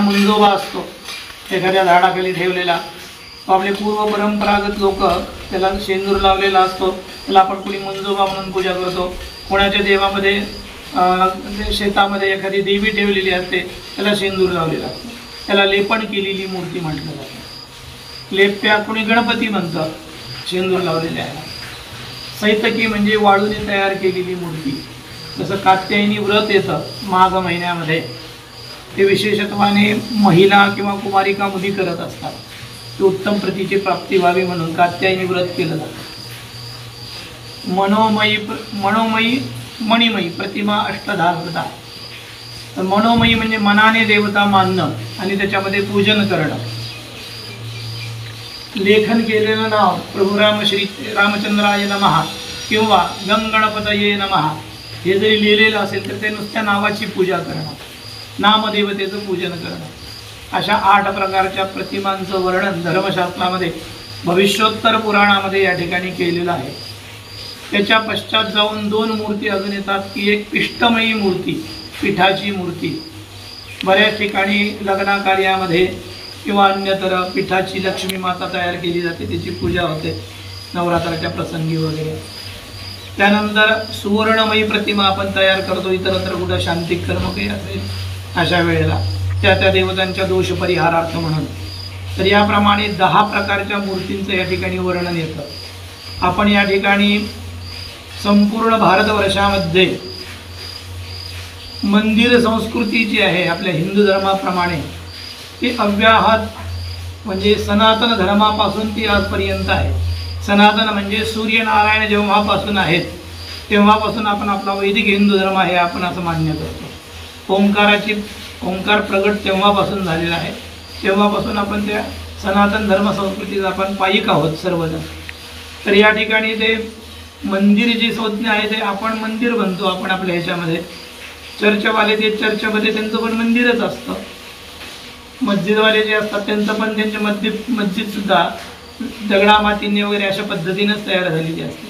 मुंजोबा असतो एखाद्या झाडाखाली ठेवलेला, तो आपले पूर्व परंपरागत लोक त्याला शेंदूर लावलेला असतो, त्याला आपण कुणी मुंजोबा म्हणून पूजा करतो. कोणाच्या देवामध्ये शेतामध्ये एखादी देवी ठेवलेली असते, त्याला शेंदूर लावलेला असतो, त्याला लेपण केलेली मूर्ती म्हटलं जातं. लेप्या कुणी गणपती म्हणतं शेंदूर लावलेले आहे. सैतकी म्हणजे वाळूने तयार केलेली मूर्ती. जसं कात्यायनी व्रत येतं माघ महिन्यामध्ये, ते विशेषत्वाने महिला किंवा कुमारिका मुली करत असतात. ते उत्तम प्रतीची प्राप्ती व्हावी म्हणून कात्यायनी व्रत केलं जातं. मनोमयी मणिमयी प्रतिमा अष्टधारता. तर मनोमयी म्हणजे मनाने देवता मानणं आणि त्याच्यामध्ये पूजन करणं. लेखन केलेलं नाव प्रभू राम श्री रामचंद्राय नमः किंवा गंगणपतये नमः हे जरी लिहिलेलं असेल तर ते नुसत्या नावाची पूजा करणं, नामदेवतेचं पूजन करणं. अशा 8 प्रकारच्या प्रतिमांचं वर्णन धर्मशास्त्रामध्ये भविष्योत्तर पुराणामध्ये या ठिकाणी केलेलं आहे. त्याच्या पश्चात जाऊन 2 मूर्ती अजून येतात की एक पिष्टमयी मूर्ती, पिठाची मूर्ती. बऱ्याच ठिकाणी लग्न कार्यामध्ये किंवा अन्यतर पिठाची लक्ष्मी माता तयार केली जाते, त्याची पूजा होते नवरात्राच्या प्रसंगी वगैरे. त्यानंतर सुवर्णमयी प्रतिमा आपण तयार करतो इतरत्र कुठं शांतिक कर्म काही असेल अशा वेळेला त्या देवतांच्या दोष परिहारार्थ म्हणून. तर याप्रमाणे 10 प्रकारच्या मूर्तींचं या ठिकाणी वर्णन येतं. आपण या ठिकाणी संपूर्ण भारतवर्षामध्ये मंदिर संस्कृती जी आहे आपल्या हिंदू धर्माप्रमाणे ती अव्याहत म्हणजे सनातन धर्मापासून ती आजपर्यंत आहे. सनातन म्हणजे सूर्यनारायण जेव्हापासून आहेत तेव्हापासून आपण आपला वैदिक हिंदू धर्म आहे आपण असं मान्य करतो. ओंकार प्रगट तेव्हापासून झालेला आहे, तेव्हापासून आपण त्या सनातन धर्म संस्कृतीचा आपण पायिक आहोत सर्वजण. तर या ठिकाणी ते मंदिर जी संज्ञा आहे ते आपण मंदिर म्हणतो. आपण आपल्या ह्याच्यामध्ये चर्चवाले ते चर्चमध्ये त्यांचं पण मंदिरच असतं. मस्जिदवाले जे असतात त्यांचं पण त्यांच्या मस्जिदसुद्धा दगडा मातीने वगैरे अशा पद्धतीनेच तयार झालेली असते.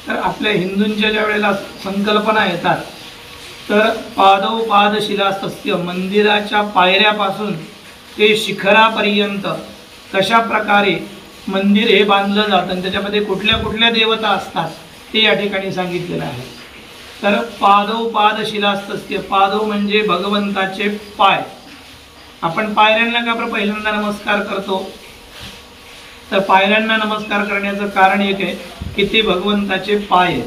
तर आपल्या हिंदूंच्या ज्या वेळेला संकल्पना येतात तर पादौ पादशिलास्तस्य, मंदिराच्या पायऱ्यापासून ते शिखरापर्यंत कशा प्रकारे मंदिर हे बांधलं जातं आणि त्याच्यामध्ये कुठल्या कुठल्या देवता असतात ते या ठिकाणी सांगितलेलं आहे. तर पादौ पादशिलास्तस्य, पादौ म्हणजे भगवंताचे पाय. आपण पायऱ्यांना का बरं पहिल्यांदा नमस्कार करतो? तर पायऱ्यांना नमस्कार करण्याचं कारण एक आहे की ते भगवंताचे पाय आहेत.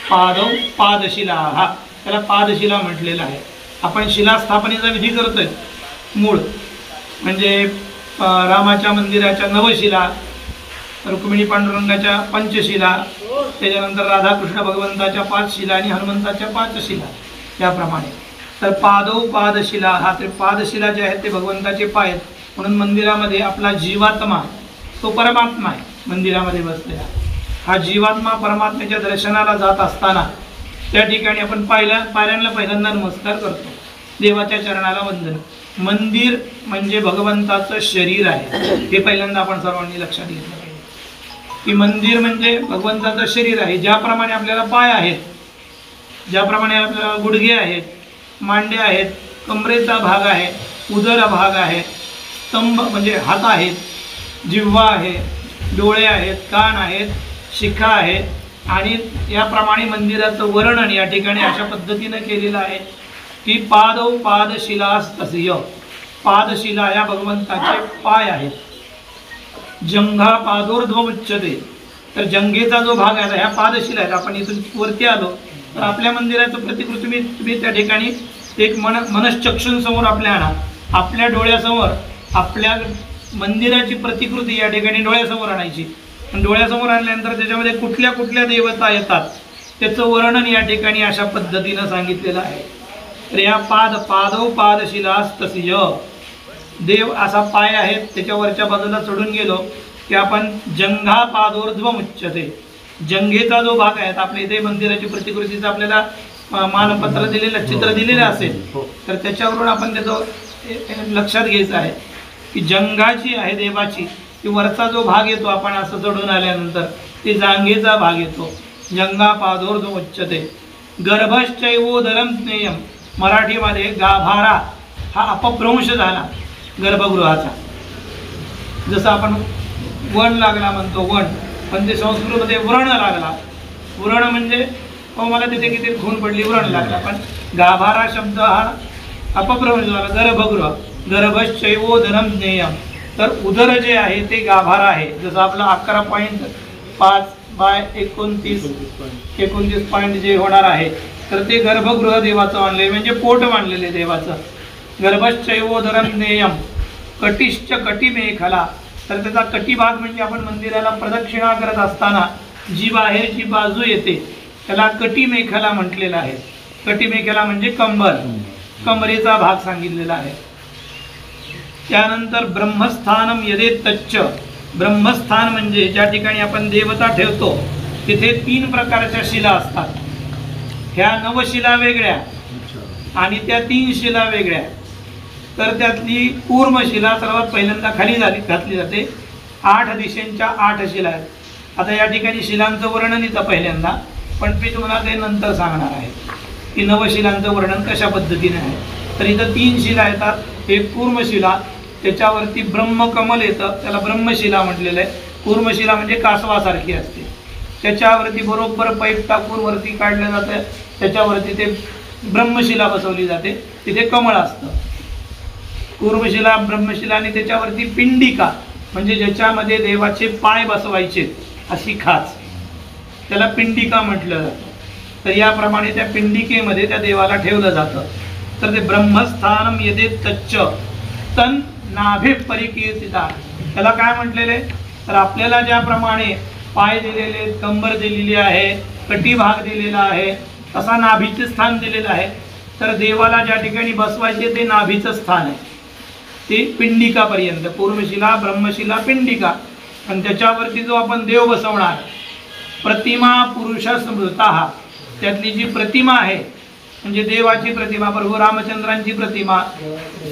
पादौ पादशिला, हा त्याला पादशिला म्हटलेला आहे. आपण शिलास्थापनेचा विधी करतोय. मूळ म्हणजे रामाच्या मंदिराच्या 9 शिला, रुक्मिणी पांडुरंगाच्या 5 शिला, त्याच्यानंतर राधाकृष्ण भगवंताच्या 5 शिला आणि हनुमंताच्या 5 शिला त्याप्रमाणे. तर पादौ पादशिला, हा ते पादशिला जे आहेत ते भगवंताचे पाय आहेत. म्हणून मंदिरामध्ये आपला जीवात्मा तो परमात्मा आहे मंदिरामध्ये बसलेला. हा जीवात्मा परमात्म्याच्या दर्शनाला जात असताना त्या ठिकाणी आपण पायऱ्यांना पहिल्यांदा नमस्कार करतो, देवाच्या चरणाला वंदन. मंदिर म्हणजे भगवंताचं शरीर आहे, हे पहिल्यांदा आपण सर्वांनी लक्षात घेतलं पाहिजे की मंदिर म्हणजे भगवंताचं शरीर आहे. ज्याप्रमाणे आपल्याला पाय आहेत, ज्याप्रमाणे आपल्याला गुडघे आहेत, मांड्या आहेत, कमरेचा भाग आहे, उदर भाग आहे, स्तंभ म्हणजे हात आहेत, जिव्हा आहे, डोळे आहेत, कान आहेत, शिखा आहे. आणि याप्रमाणे मंदिराचं वर्णन या ठिकाणी अशा पद्धतीनं केलेलं आहे की पादौ पादशिलास्तस्य, पादशिला या भगवंताचे पाय आहेत. जंघा पादोर्ध्वमुच्यते, तर जंघेचा जो भाग आहे ह्या पादशिला आहेत. आपण इथून वरती आलो तर आपल्या मंदिराचं प्रतिकृती तुम्ही त्या ठिकाणी एक मनश्चक्षूंसमोर आपल्या आणा. आपल्या डोळ्यासमोर आपल्या मंदिराची प्रतिकृती या ठिकाणी डोळ्यासमोर आणायची. पण डोळ्यासमोर आणल्यानंतर त्याच्यामध्ये कुठल्या कुठल्या देवता येतात त्याचं वर्णन या ठिकाणी अशा पद्धतीनं सांगितलेलं आहे. तर या पादौ पादशिलास्तस्य, देव असा पाय आहे, त्याच्यावरच्या बाजूला चढून गेलो की आपण जंघा पादोर्ध्वमुच्यते, जंघेचा जो भाग आहे आपल्या इथे मंदिराची प्रतिकृतीचं आपल्याला मानपत्र दिलेलं चित्र दिलेलं असेल तर त्याच्यावरून आपण त्याचं लक्षात घ्यायचं आहे की जंघाची आहे देवाची ती वरचा जो भाग येतो आपण असं चढून आल्यानंतर ते जांघेचा भाग येतो. जंघा पादोर्ध्वमुच्यते. गर्भश्चैवोदरं ज्ञेयं, मराठीमध्ये गाभारा हा अपभ्रंश झाला गर्भगृहाचा. जसं आपण वण लागला म्हणतो वण, पण ते संस्कृतमध्ये व्रण लागला. व्रण म्हणजे मला तिथे किती खून पडली व्रण लागला. पण गाभारा शब्द हा अपभ्रंश झाला. गर्भगृह गर्भश्चैवोदरम ज्ञेयम. तर उदर जे आहे ते गाभारा आहे. जसं आपलं 11.5/29 पॉईंट जे होणार आहे तर ते गर्भगृह देवाचं मानले, म्हणजे पोट मानलेले देवाचं. गर्भश्चैवोदरम ज्ञेयम. कटिश्च कटिमेखला. तर त्याचा कटिभाग म्हणजे आपण मंदिराला प्रदक्षिणा करत असताना जी बाहेरची बाजू येते त्याला कटिमेखला म्हटलेलं आहे. कटिमेखला म्हणजे कंबर, कमरेचा भाग सांगितलेला आहे. त्यानंतर ब्रह्मस्थानम यदेत तच्च. ब्रह्मस्थान म्हणजे ज्या ठिकाणी आपण देवता ठेवतो तिथे 3 प्रकारच्या शिला असतात. ह्या 9 शिला वेगळ्या आणि त्या 3 शिला वेगळ्या. तर त्यातली कूर्मशिला सर्वात पहिल्यांदा खाली घातली जाते. 8 दिशांच्या 8 शिला आहेत. आता या ठिकाणी शिलांचं वर्णन इथं पहिल्यांदा, पण मी तुम्हाला ते नंतर सांगणार आहे की 9 शिलांचं वर्णन कशा पद्धतीने आहे. तर इथं 3 शिला येतात. एक कूर्मशिला, त्याच्यावरती ब्रह्मकमल येतं, त्याला ब्रह्मशिला म्हटलेलं आहे. कूर्मशिला म्हणजे कासवासारखी असते. त्याच्यावरती बरोबर पाईप टाकून वरती काढलं जातं, त्याच्यावरती ते ब्रह्मशिला बसवली जाते, तिथे कमळ असतं. कूर्मशिला, ब्रह्मशिला आणि त्याच्यावरती पिंडिका म्हणजे ज्याच्यामध्ये देवाचे पाय बसवायचे अशी खाच, त्याला पिंडिका म्हटलं जातं. तर याप्रमाणे त्या पिंडिकेमध्ये त्या देवाला ठेवलं जातं. तर ते ब्रह्मस्थानम यदेत तच्च तन नाभि परिकीर्तिता. त्याला काय म्हटलेले, तर आपल्याला ज्याप्रमाणे पाय दिलेले, कंबर दिलेली आहे, कटिभाग दिलेला आहे, तसा नाभीचे स्थान दिलेलं आहे. तर देवाला ज्या ठिकाणी बसवायचे ते नाभीचं स्थान आहे, ते पिंडिकापर्यंत. कूर्मशिला, ब्रह्मशिला, पिंडिका. आणि त्याच्यावरती जो आपण देव बसवणार, प्रतिमा पुरुष स्मृता. त्यातली जी प्रतिमा आहे म्हणजे देवाची प्रतिमा, प्रभू रामचंद्रांची प्रतिमा,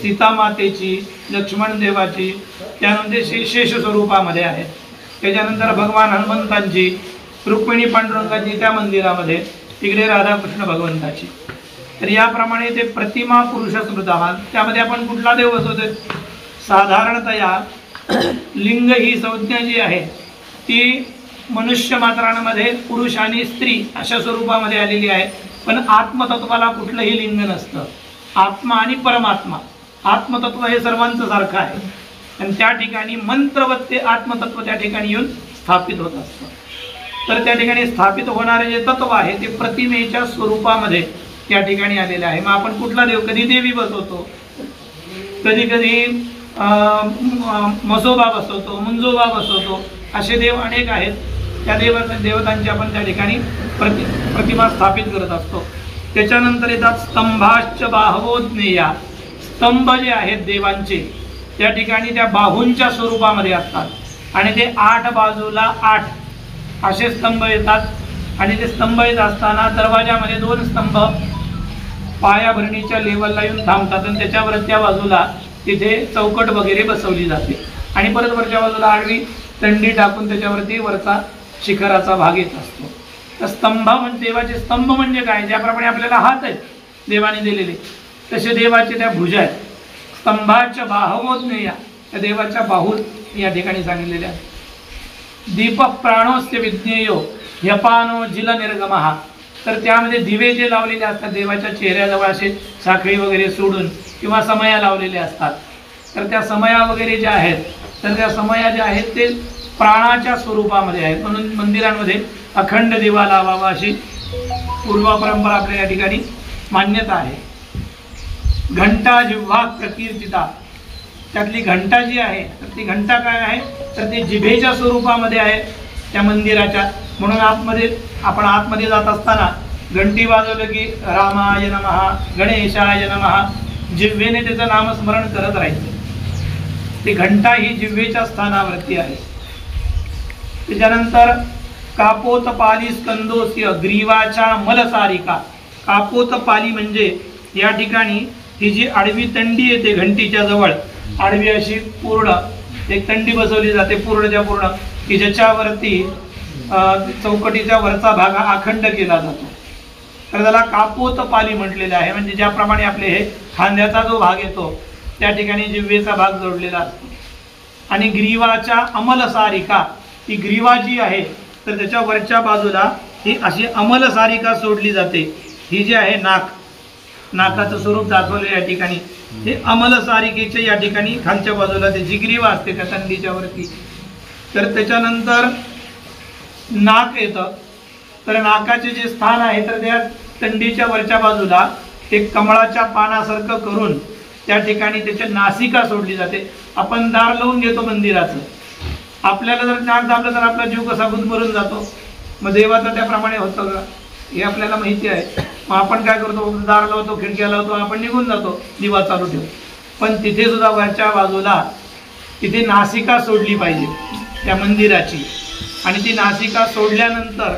सीतामातेची, लक्ष्मण देवाची, त्यानंतर शेष स्वरूपामध्ये आहे. त्याच्यानंतर भगवान हनुमंतांची, रुक्मिणी पांडुरंगाची त्या मंदिरामध्ये, तिकडे राधाकृष्ण भगवंताची. तर याप्रमाणे ते प्रतिमा पुरुष स्मृता. त्यामध्ये आपण कुठला देव बसवतो, साधारणतया लिंग ही संज्ञा जी आहे ती मनुष्य मात्रांमध्ये पुरुष आणि स्त्री अशा स्वरूपामध्ये आलेली आहे. पण आत्मतत्वाला कुठलंही लिंग नसतं. आत्मा आणि परमात्मा, आत्मतत्व हे सर्वांचं सारखं आहे. आणि त्या ठिकाणी मंत्रवत ते आत्मतत्व त्या ठिकाणी येऊन स्थापित होत असतं. तर त्या ठिकाणी स्थापित होणारे जे तत्व आहे ते प्रतिमेच्या स्वरूपामध्ये त्या ठिकाणी आलेले आहे. मग आपण कुठला देव, कधी देवी बसवतो, कधी कधी मसोबा बसवतो, मुंजोबा बसवतो, असे देव अनेक आहेत. त्या देवतांची आपण त्या ठिकाणी प्रतिमा स्थापित करत असतो. त्याच्यानंतर येतात स्तंभाश्च बाहवो ज्ञेया. स्तंभ जे आहेत देवांचे त्या ठिकाणी त्या बाहूंच्या स्वरूपामध्ये असतात आणि ते 8 बाजूला 8 असे स्तंभ येतात. आणि ते स्तंभ येत असताना दरवाजामध्ये 2 स्तंभ पायाभरणीच्या लेवलला येऊन थांबतात आणि त्याच्यावर त्या बाजूला तिथे चौकट वगैरे बसवली जाते. आणि परत वरच्या बाजूला आडवी दंडी टाकून त्याच्यावरती वरचा शिखराचा भाग येत असतो. तर स्तंभ म्हणजे देवाचे स्तंभ म्हणजे काय, ज्याप्रमाणे आपल्याला हात आहेत देवाने दिलेले तसे देवाचे त्या भुजा आहेत. स्तंभाच्या बाहवो ज्ञेया, त्या देवाच्या बाहू या ठिकाणी सांगितलेल्या. दीप प्राणोस्य विज्ञेयो ह्यपानो जिल निर्गमः. तर त्यामध्ये दिवे जे लावलेले असतात देवाच्या चेहऱ्याजवळ असे साखळी वगैरे सोडून किंवा समया लावलेल्या असतात. तर त्या समया वगैरे ज्या आहेत तर त्या समया ज्या आहेत ते प्राणाच्या स्वरूपामध्ये आहेत. म्हणून मंदिरांमध्ये अखंड दिवा लावावा अशी पूर्व परंपरा आपल्या या ठिकाणी मान्यता आहे. घंटा जिव्हा प्रकीर्तिता. त्यातली घंटा जी आहे तर ती घंटा काय आहे तर ती जिभेच्या स्वरूपामध्ये आहे त्या मंदिराच्या. म्हणून आपण आतमध्ये जात असताना घंटी वाजवलं की रामाय नमः, गणेशाय नमः, जिव्हेने त्याचं नामस्मरण करत राहायचं. ती घंटा ही जिव्हेच्या स्थानावरती आहे. त्याच्यानंतर कापोतपाली स्कंदोस्य ग्रीवाच्या मलसारिका. कापोतपाली म्हणजे या ठिकाणी ही जी आडवी तंडी येते घंटीच्या जवळ, आडवी अशी पूर्ण एक तंडी बसवली जाते पूर्णच्या पूर्ण, की ज्याच्यावरती चौकटीच्या वरचा भाग हा अखंड केला जातो. तर त्याला कापोतपाली म्हटलेलं आहे. म्हणजे ज्याप्रमाणे आपले हे खांद्याचा जो भाग येतो त्या ठिकाणी जिव्हेचा भाग जोडलेला असतो. आणि ग्रीवाच्या अमलसारिका, ही ग्रीवा जी आहे तर त्याच्या वरच्या बाजूला ही अशी अमलसारिका सोडली जाते. ही जी आहे नाकाचं स्वरूप दाखवलं या ठिकाणी, हे अमलसारिकेच्या या ठिकाणी खालच्या बाजूला त्याची ग्रीवा असते त्या तंडीच्या वरती. तर त्याच्यानंतर नाक येतं. तर नाकाचे जे स्थान आहे तर त्या तंडीच्या वरच्या बाजूला एक कमळाच्या पानासारखं करून त्या ठिकाणी त्याच्या नासिका सोडली जाते. आपण दार लावून घेतो मंदिराचं, आपल्याला जर नाक दाबलं तर आपला जीव कसा गुदमरून जातो. मग देवाचं त्याप्रमाणे होतं का हे आपल्याला माहिती आहे. मग आपण काय करतो, दार लावतो, खिडक्या लावतो, आपण निघून जातो दिवा चालू ठेवू. पण तिथे सुद्धा वरच्या बाजूला तिथे नासिका सोडली पाहिजे त्या मंदिराची. आणि ती नासिका सोडल्यानंतर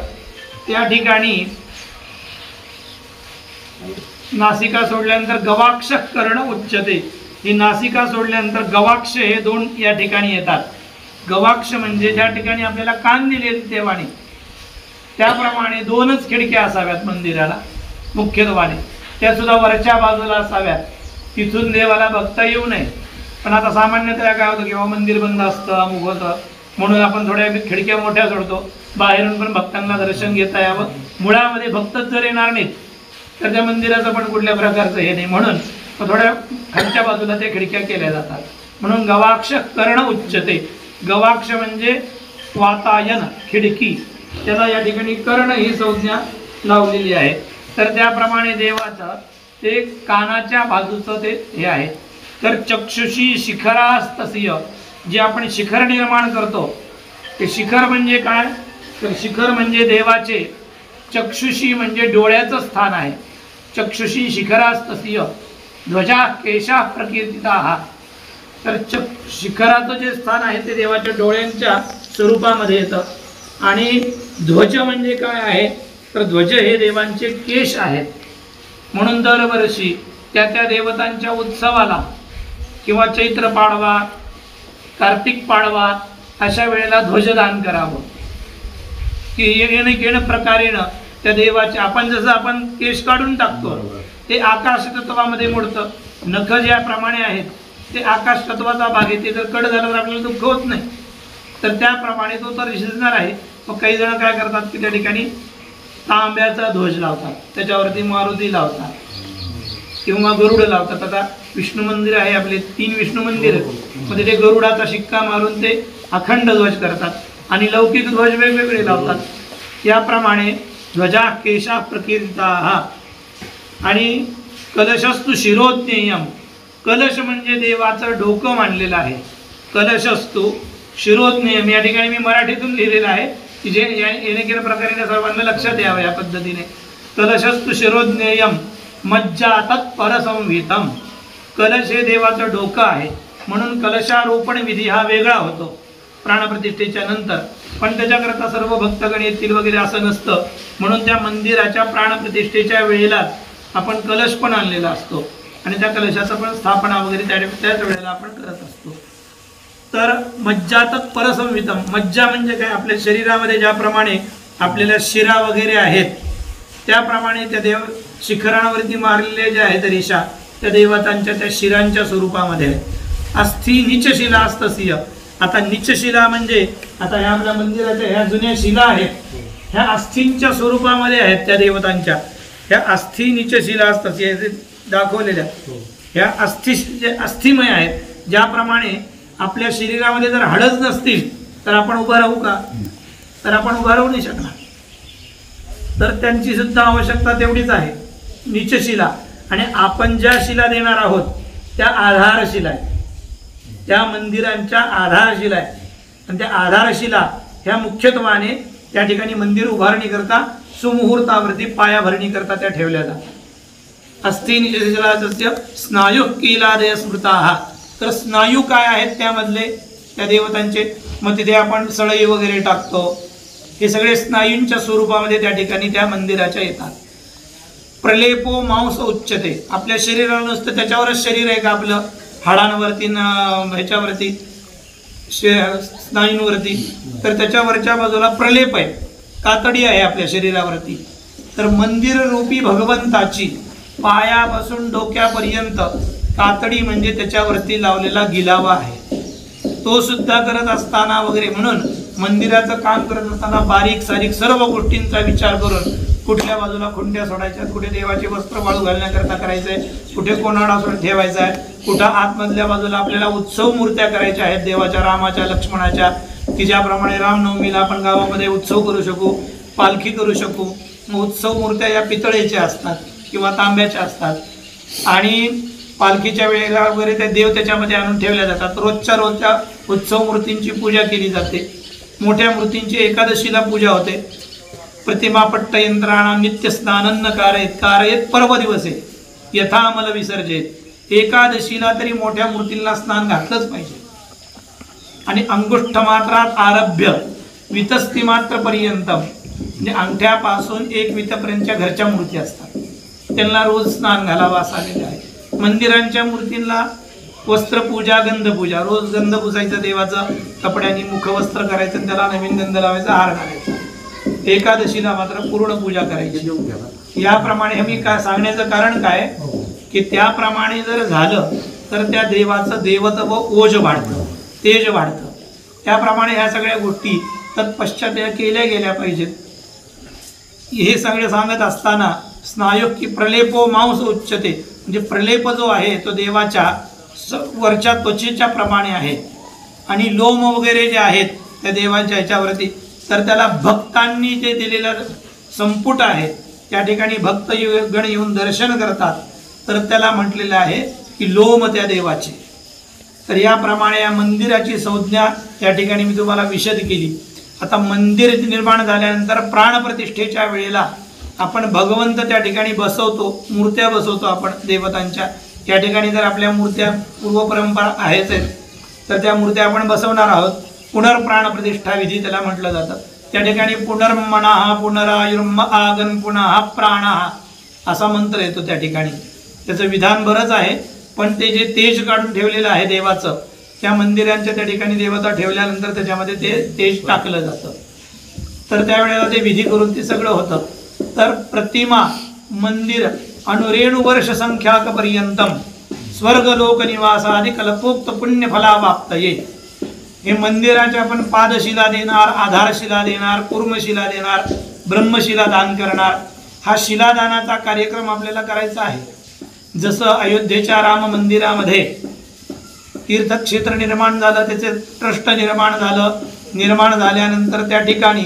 त्या ठिकाणी नासिका सोडल्यानंतर गवाक्ष करणं उच्चते. ही नासिका सोडल्यानंतर गवाक्ष हे 2 या ठिकाणी येतात. गवाक्ष म्हणजे ज्या ठिकाणी आपल्याला कान दिले देवाने त्याप्रमाणे 2च खिडक्या असाव्यात मंदिराला मुख्यद्वारे, त्या सुद्धा वरच्या बाजूला असाव्यात. तिथून देवाला बघता येऊ नये. पण आता सामान्यतः काय होतं किंवा मंदिर बंद असतं, अमुक होतं, म्हणून आपण थोड्या खिडक्या मोठ्या सोडतो, बाहेरून पण भक्तांना दर्शन घेता यावं. मुळामध्ये भक्तच जर येणार नाहीत तर त्या मंदिराचं पण कुठल्या प्रकारचं हे नाही, म्हणून थोड्या खालच्या बाजूला त्या खिडक्या केल्या जातात. म्हणून गवाक्ष कर्ण उच्चते. गवाक्ष म्हणजे वातायन, खिडकी, त्याला या ठिकाणी कर्ण ही संज्ञा लावलेली आहे. तर त्याप्रमाणे देवाचं ते कानाच्या बाजूचं ते हे आहे. तर चक्षुषी शिखरास्तसीय, जे आपण शिखर निर्माण करतो ते शिखर म्हणजे काय, तर शिखर म्हणजे देवाचे चक्षुषी म्हणजे डोळ्याचं स्थान आहे. चक्षुषी शिखरास्तसीय ध्वजा केशा प्रकीर्तिता. तर शिखराचं जे स्थान आहे ते देवाच्या डोळ्यांच्या स्वरूपामध्ये येतं. आणि ध्वज म्हणजे काय आहे, तर ध्वज हे देवांचे केश आहेत. म्हणून दरवर्षी त्या देवतांच्या उत्सवाला किंवा चैत्र पाडवा, कार्तिक पाडवा अशा वेळेला ध्वजदान करावं, की येणं प्रकारेनं त्या देवाचे आपण जसं आपण केश काढून टाकतो ते आकाश तत्वामध्ये मोडतं. नख ज्याप्रमाणे आहेत ते आकाश तत्वाचा भाग आहे. ते जर कड झाल्यावर आपल्याला दुःख होत नाही, तर त्याप्रमाणे तो तर शिजणार आहे. मग काही जण काय करतात की त्या ठिकाणी तांब्याचा ध्वज लावतात, त्याच्यावरती मारुती लावतात किंवा गरुड लावतात. आता विष्णू मंदिर आहे आपले 3 विष्णू मंदिर, मध्ये ते गरुडाचा शिक्का मारून ते अखंड ध्वज करतात आणि लौकिक ध्वज वेगवेगळे लावतात. याप्रमाणे ध्वजा केशा प्रकीर्तिता. आणि कलशस्तु शिरोज्ञेयम, कलश म्हणजे देवाचं डोकं मानलेलं आहे. कलशस्तु शिरोज्ञेयम या ठिकाणी मी मराठीतून लिहिलेलं आहे की जे येणेकेल्या प्रकारे सर्वांना लक्षात यावं या पद्धतीने. कलशस्तु शिरोज्ञेयम मज्जा तत्परसंहितम. कलश हे देवाचं डोकं आहे, म्हणून कलशारोपण विधी हा वेगळा होतो प्राणप्रतिष्ठेच्या नंतर. पण त्याच्याकरता सर्व भक्तगण येतील वगैरे असं नसतं, म्हणून त्या मंदिराच्या प्राणप्रतिष्ठेच्या वेळेला आपण कलश पण आणलेला असतो आणि त्या कलशाचं पण स्थापना वगैरे त्याच वेळेला आपण करत असतो. तर मज्जा तत्परसंहितम, मज्जा म्हणजे काय, आपल्या शरीरामध्ये ज्याप्रमाणे आपल्याला शिरा वगैरे आहेत त्याप्रमाणे त्या शिखरांवरती मारलेल्या ज्या आहेत रेषा त्या देवतांच्या त्या शिरांच्या स्वरूपामध्ये आहेत. अस्थि नीचशिला अस्तसीय. आता नीचशिला म्हणजे आता ह्या आपल्या मंदिराच्या ह्या जुन्या शिला आहेत, ह्या अस्थींच्या स्वरूपामध्ये आहेत त्या देवतांच्या. ह्या अस्थि नीचशिला अस्तसीय दाखवलेल्या ह्या अस्थि जे अस्थिमय आहेत. ज्याप्रमाणे आपल्या शरीरामध्ये जर हाडच नसतील तर आपण उभं राहू का, तर आपण उभं राहू नाही शकणार. तर त्यांची सुद्धा आवश्यकता तेवढीच आहे नीचशिला. आणि आपण ज्या शिला देणार आहोत त्या आधारशिला आहे, त्या मंदिरांच्या आधारशिला आहे. आणि त्या आधारशिला ह्या मुख्यत्वाने त्या ठिकाणी मंदिर उभारणी करता सुमुहूर्तावरती पायाभरणी करता त्या ठेवल्या जातात. अस्थि नीचशिला स्नायू कीलादय स्मृता. तर स्नायू काय आहेत त्यामधले त्या देवतांचे, मग तिथे आपण सळई वगैरे टाकतो, हे सगळे स्नायूंच्या स्वरूपामध्ये त्या ठिकाणी त्या मंदिराच्या येतात. प्रलेपो मांस उच्चते. आपल्या शरीराला नुसतं त्याच्यावरच शरीर आहे का आपलं, हाडांवरती ह्याच्यावरती स्नायूंवरती, तर त्याच्यावरच्या बाजूला प्रलेप आहे, कातडी आहे आपल्या शरीरावरती. तर मंदिर रूपी भगवंताची पायापासून डोक्यापर्यंत कातडी म्हणजे त्याच्यावरती लावलेला गिलावा आहे, तो सुद्धा करत असताना वगैरे. म्हणून मंदिराचं काम करत असताना बारीक सारीक सर्व गोष्टींचा विचार करून कुठल्या बाजूला खुंट्या सोडायच्या, कुठे देवाचे वस्त्र वाळू घालण्याकरता करायचंय, कुठे कोणाडा ठेवायचा आहे, कुठं आतमधल्या बाजूला आपल्याला उत्सव मूर्त्या करायच्या आहेत देवाच्या, रामाच्या, लक्ष्मणाच्या, की ज्याप्रमाणे रामनवमीला आपण गावामध्ये उत्सव करू शकू, पालखी करू शकू. मग उत्सव मूर्त्या या पितळेच्या असतात किंवा तांब्याच्या असतात आणि पालखीच्या वेळेला वगैरे ते देव त्याच्यामध्ये आणून ठेवल्या जातात. रोजच्या उत्सव मूर्तींची पूजा केली जाते. मोठ्या मूर्तींची एकादशीला पूजा होते. प्रतिमा पट्ट यंत्राणा नित्य स्नानन्न कारयेत पर्व दिवसे यथा अमल विसर्जेत. एकादशीला तरी मोठ्या मूर्तींना स्नान घातलंच पाहिजे. आणि अंगुष्ठ मात्रात आरभ्य वितस्ती मात्र पर्यंतम, म्हणजे अंगठ्यापासून एक वितपर्यंतच्या घरच्या मूर्ती असतात, त्यांना रोज स्नान घालावं असं आलेलं आहे. मंदिरांच्या मूर्तींना वस्त्रपूजा, गंधपूजा, रोज गंध पुसायचं देवाचं, कपड्यांनी मुखवस्त्र करायचं, त्याला नवीन गंध लावायचा, हार घालायचा. एकादशीला मात्र पूर्ण पूजा करायची. याप्रमाणे मी काय सांगण्याचं कारण काय की त्याप्रमाणे जर झालं तर त्या देवाचं देवत्व ओज वाढतं, तेज वाढतं. त्याप्रमाणे ह्या सगळ्या गोष्टी तत्पश्चात केल्या गेल्या पाहिजेत. हे सगळे सांगत असताना स्नायुक्की प्रलेपो मांस उच्चते, म्हणजे प्रलेप जो आहे तो देवाच्या वरच्या त्वचेच्या प्रमाणे आहे. आणि लोम वगैरे जे आहेत त्या देवाच्या ह्याच्यावरती, तर त्याला भक्तांनी जे दिलेलं संपुट आहे त्या ठिकाणी भक्तगण येऊन दर्शन करतात, तर त्याला म्हटलेलं आहे की लोम त्या देवाचे. तर याप्रमाणे या मंदिराची संज्ञा या ठिकाणी मी तुम्हाला विशद केली. आता मंदिर निर्माण झाल्यानंतर प्राणप्रतिष्ठेच्या वेळेला आपण भगवंत त्या ठिकाणी बसवतो, मूर्त्या बसवतो आपण देवतांच्या. या ठिकाणी जर आपल्या मूर्त्या पूर्वपरंपरा आहेच आहेत तर त्या मूर्त्या आपण बसवणार आहोत. पुनर्प्राणप्रतिष्ठा विधी त्याला म्हटलं जातं. त्या ठिकाणी पुनर्मनः पुनरायुर्म आगन पुनः प्राणः असा मंत्र येतो त्या ठिकाणी. त्याचं विधान बरंच आहे, पण ते जे तेज काढून ठेवलेलं आहे देवाचं, त्या मंदिरांच्या त्या ठिकाणी देवता ठेवल्यानंतर त्याच्यामध्ये ते तेज टाकलं जातं. तर त्यावेळेला ते विधी करून ते सगळं होतं. तर प्रतिमा, मंदिर अनुरेणु वर्ष संख्याक पर्यंतम स्वर्गलोक निवासादि कल्पोक्त पुण्यफलावाप्तये. हे मंदिराच्या आपण पादशिला देणार, आधारशिला देणार, कूर्मशिला देणार, ब्रह्मशिला दान करणार. हा शिलादानाचा कार्यक्रम आपल्याला करायचा आहे. जसं अयोध्येच्या राम मंदिरामध्ये तीर्थक्षेत्र निर्माण झालं, त्याचे ट्रस्ट निर्माण झालं, निर्माण झाल्यानंतर त्या ठिकाणी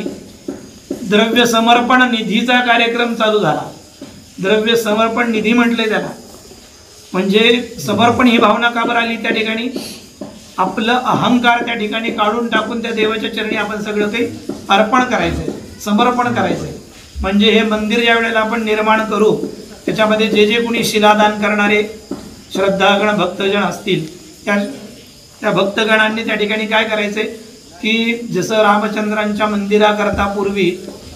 द्रव्य समर्पण निधीचा कार्यक्रम चालू झाला. द्रव्य समर्पण निधी म्हटले त्याला. म्हणजे समर्पण ही भावना का बरं आली त्या ठिकाणी? आपलं अहंकार त्या ठिकाणी काढून टाकून त्या देवाच्या चरणी आपण सगळं काही अर्पण करायचंय, समर्पण करायचंय. म्हणजे हे मंदिर ज्या वेळेला आपण निर्माण करू त्याच्यामध्ये जे जे कोणी शिलादान करणारे श्रद्धागण भक्तजन असतील त्या भक्तगणांनी त्या ठिकाणी काय करायचंय की जसं रामचंद्रांच्या मंदिराकरता पूर्वी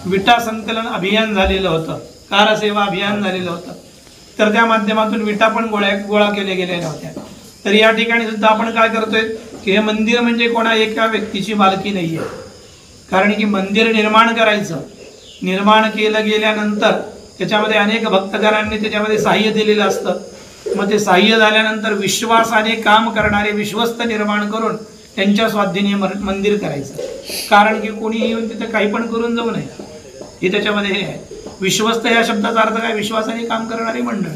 विटा संकलन अभियान झालेलं होतं, कारसेवा अभियान झालेलं होतं, तर त्या माध्यमातून विटा पण गोळा केल्या गेलेल्या होत्या. तर या ठिकाणी सुद्धा आपण काय करतोय की हे मंदिर म्हणजे कोणा एका व्यक्तीची मालकी नाही आहे. कारण की मंदिर निर्माण करायचं, निर्माण केलं गेल्यानंतर त्याच्यामध्ये अनेक भक्तगणांनी त्याच्यामध्ये सहाय्य दिलेलं असतं. मग ते सहाय्य झाल्यानंतर विश्वासाने काम करणारे विश्वस्त निर्माण करून त्यांच्या स्वाधीने मंदिर करायचं. कारण की कोणी येऊन तिथे काही पण करून जाऊ नये, हे त्याच्यामध्ये हे आहे. विश्वस्त या शब्दाचा अर्थ काय? विश्वासाने काम करणारी मंडळ.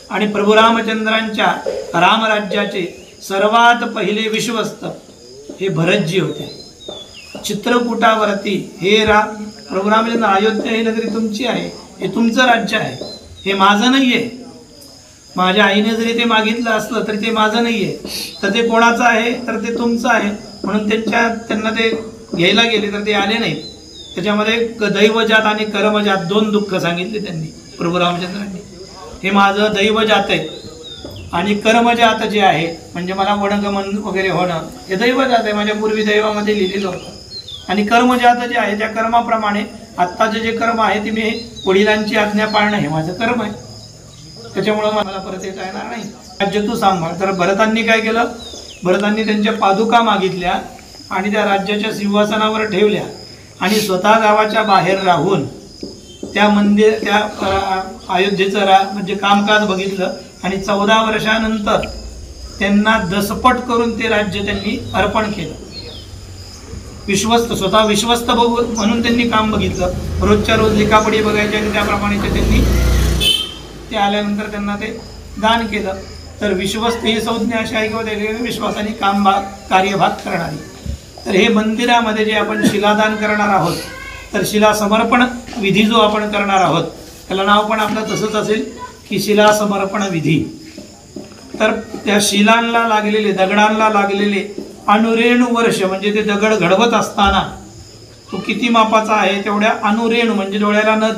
आणि प्रभू रामचंद्रांच्या रामराज्याचे सर्वात पहिले विश्वस्त हे भरतजी होते. चित्रकूटावरती हे प्रभू रामचंद्र, अयोध्या ही नगरी तुमची आहे, हे तुमचं राज्य आहे, हे माझं नाही आहे. माझ्या आईने जरी ते मागितलं असलं तरी ते माझं नाही आहे, तर ते कोणाचं आहे? तर ते तुमचं आहे. म्हणून त्यांना ते घ्यायला गेले तर ते आले नाही. त्याच्यामध्ये दैवजात आणि कर्मजात दोन दुःख सांगितले त्यांनी प्रभू रामचंद्रांनी. हे माझं दैवजात आहे आणि कर्मजात जे आहे म्हणजे मला वनगमन वगैरे होणं हे दैवजात आहे, माझ्या पूर्वी दैवामध्ये लिहिलेलं होतं. आणि कर्मजात जे आहे त्या कर्माप्रमाणे आत्ताचे जे कर्म आहे ते मी वडिलांची आज्ञा पाळणं हे माझं कर्म आहे, त्याच्यामुळं मला परत येता येणार नाही, राज्य तू सांभाळ. तर भरतांनी काय केलं? भरतांनी त्यांच्या पादुका मागितल्या आणि त्या राज्याच्या सिंहासनावर ठेवल्या आणि स्वतः गावाच्या बाहेर राहून त्या अयोध्येचं म्हणजे कामकाज बघितलं आणि 14 वर्षानंतर त्यांना दसपट करून ते राज्य त्यांनी अर्पण केलं. स्वतः विश्वस्त बघू म्हणून त्यांनी काम बघितलं. रोजच्या रोज लिखापडी बघायची आणि त्याप्रमाणे ते आल्यानंतर त्यांना ते दान केलं. तर विश्वस्त ही संज्ञा अशी आहे किंवा त्या विश्वासाने कार्यभाग करणारी. तर हे मंदिरामध्ये जे आपण शिलादान करणार आहोत, तर शिला समर्पण विधी जो आपण करणार आहोत त्याला नाव पण आपलं तसंच असेल की शिला समर्पण विधी. तर त्या शिलांना लागलेले, दगडांना लागलेले अनुरेणू वर्ष म्हणजे ते दगड घडवत असताना तो किती मापाचा आहे तेवढ्या अनुरेणू म्हणजे डोळ्याला न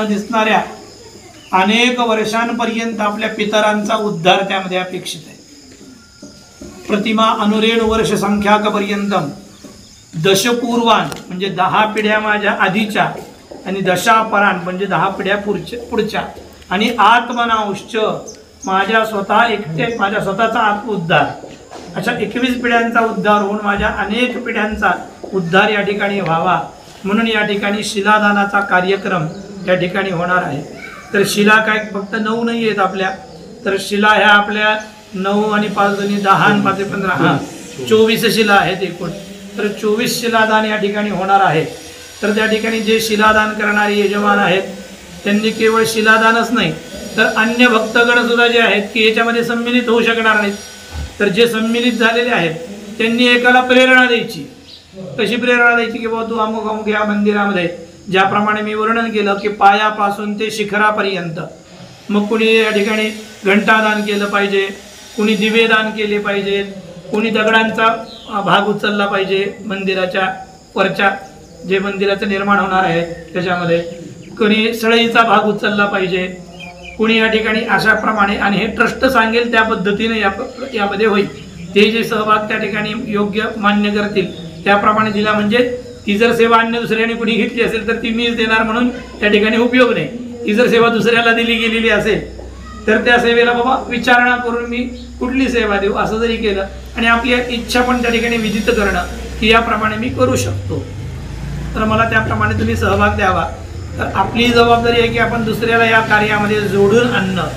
दिसणाऱ्या अनेक वर्षांपर्यंत आपल्या पितरांचा उद्धार त्यामध्ये अपेक्षित आहे. प्रतिमा अनुरेणू वर्ष संख्याकपर्यंतम दशपूर्वान म्हणजे 10 पिढ्या माझ्या आधीच्या आणि दशापरान म्हणजे 10 पिढ्या पुढच्या आणि आत्मनांश माझ्या स्वतःचा आत्मउद्धार अशा 21 पिढ्यांचा उद्धार होऊन माझ्या अनेक पिढ्यांचा उद्धार या ठिकाणी व्हावा म्हणून या ठिकाणी शिलादानाचा कार्यक्रम या ठिकाणी होणार आहे. तर शिला काय फक्त 9 नाही आहेत आपल्या, तर शिला ह्या आपल्या 9 आणि 5 दोन्ही 10 आणि 5 15 24 शिला आहेत एकूण. तर 24 शिलादान या ठिकाणी होणार आहे. तर त्या ठिकाणी जे शिलादान करणारे यजमान आहेत त्यांनी केवळ शिलादानच नाही तर अन्य भक्तगण सुद्धा जे आहेत की याच्यामध्ये सम्मिलित होऊ शकणार नाहीत. तर जे सम्मिलित झालेले आहेत त्यांनी एकाला प्रेरणा द्यायची. कशी प्रेरणा द्यायची की बाबा तू अमुक अमुक या मंदिरामध्ये ज्याप्रमाणे मी वर्णन केलं की पायापासून ते शिखरापर्यंत मग कुणी या ठिकाणी घंटादान केलं पाहिजे, कुणी दिवेदान केले पाहिजेत, कुणी दगडांचा भाग उचलला पाहिजे मंदिराच्या वरच्या जे मंदिराचं निर्माण होणार आहे त्याच्यामध्ये, कुणी सळईचा भाग उचलला पाहिजे, कुणी या ठिकाणी अशाप्रमाणे आणि हे ट्रस्ट सांगेल त्या पद्धतीने यामध्ये होईल. ते जे सहभाग त्या ठिकाणी योग्य मान्य करतील त्याप्रमाणे दिला म्हणजे ती जर सेवा अन्य दुसऱ्याने कुणी घेतली असेल तर ती मीच देणार म्हणून त्या ठिकाणी उपयोग नाही. ती जर सेवा दुसऱ्याला दिली गेलेली असेल तर त्या सेवेला बाबा विचारणा करून मी कुठली सेवा देऊ असं जरी केलं आणि आपली इच्छा पण त्या ठिकाणी विदित करणं की याप्रमाणे मी करू शकतो तर मला त्याप्रमाणे तुम्ही सहभाग द्यावा. तर आपली जबाबदारी आहे की आपण दुसऱ्याला या कार्यामध्ये जोडून आणणं,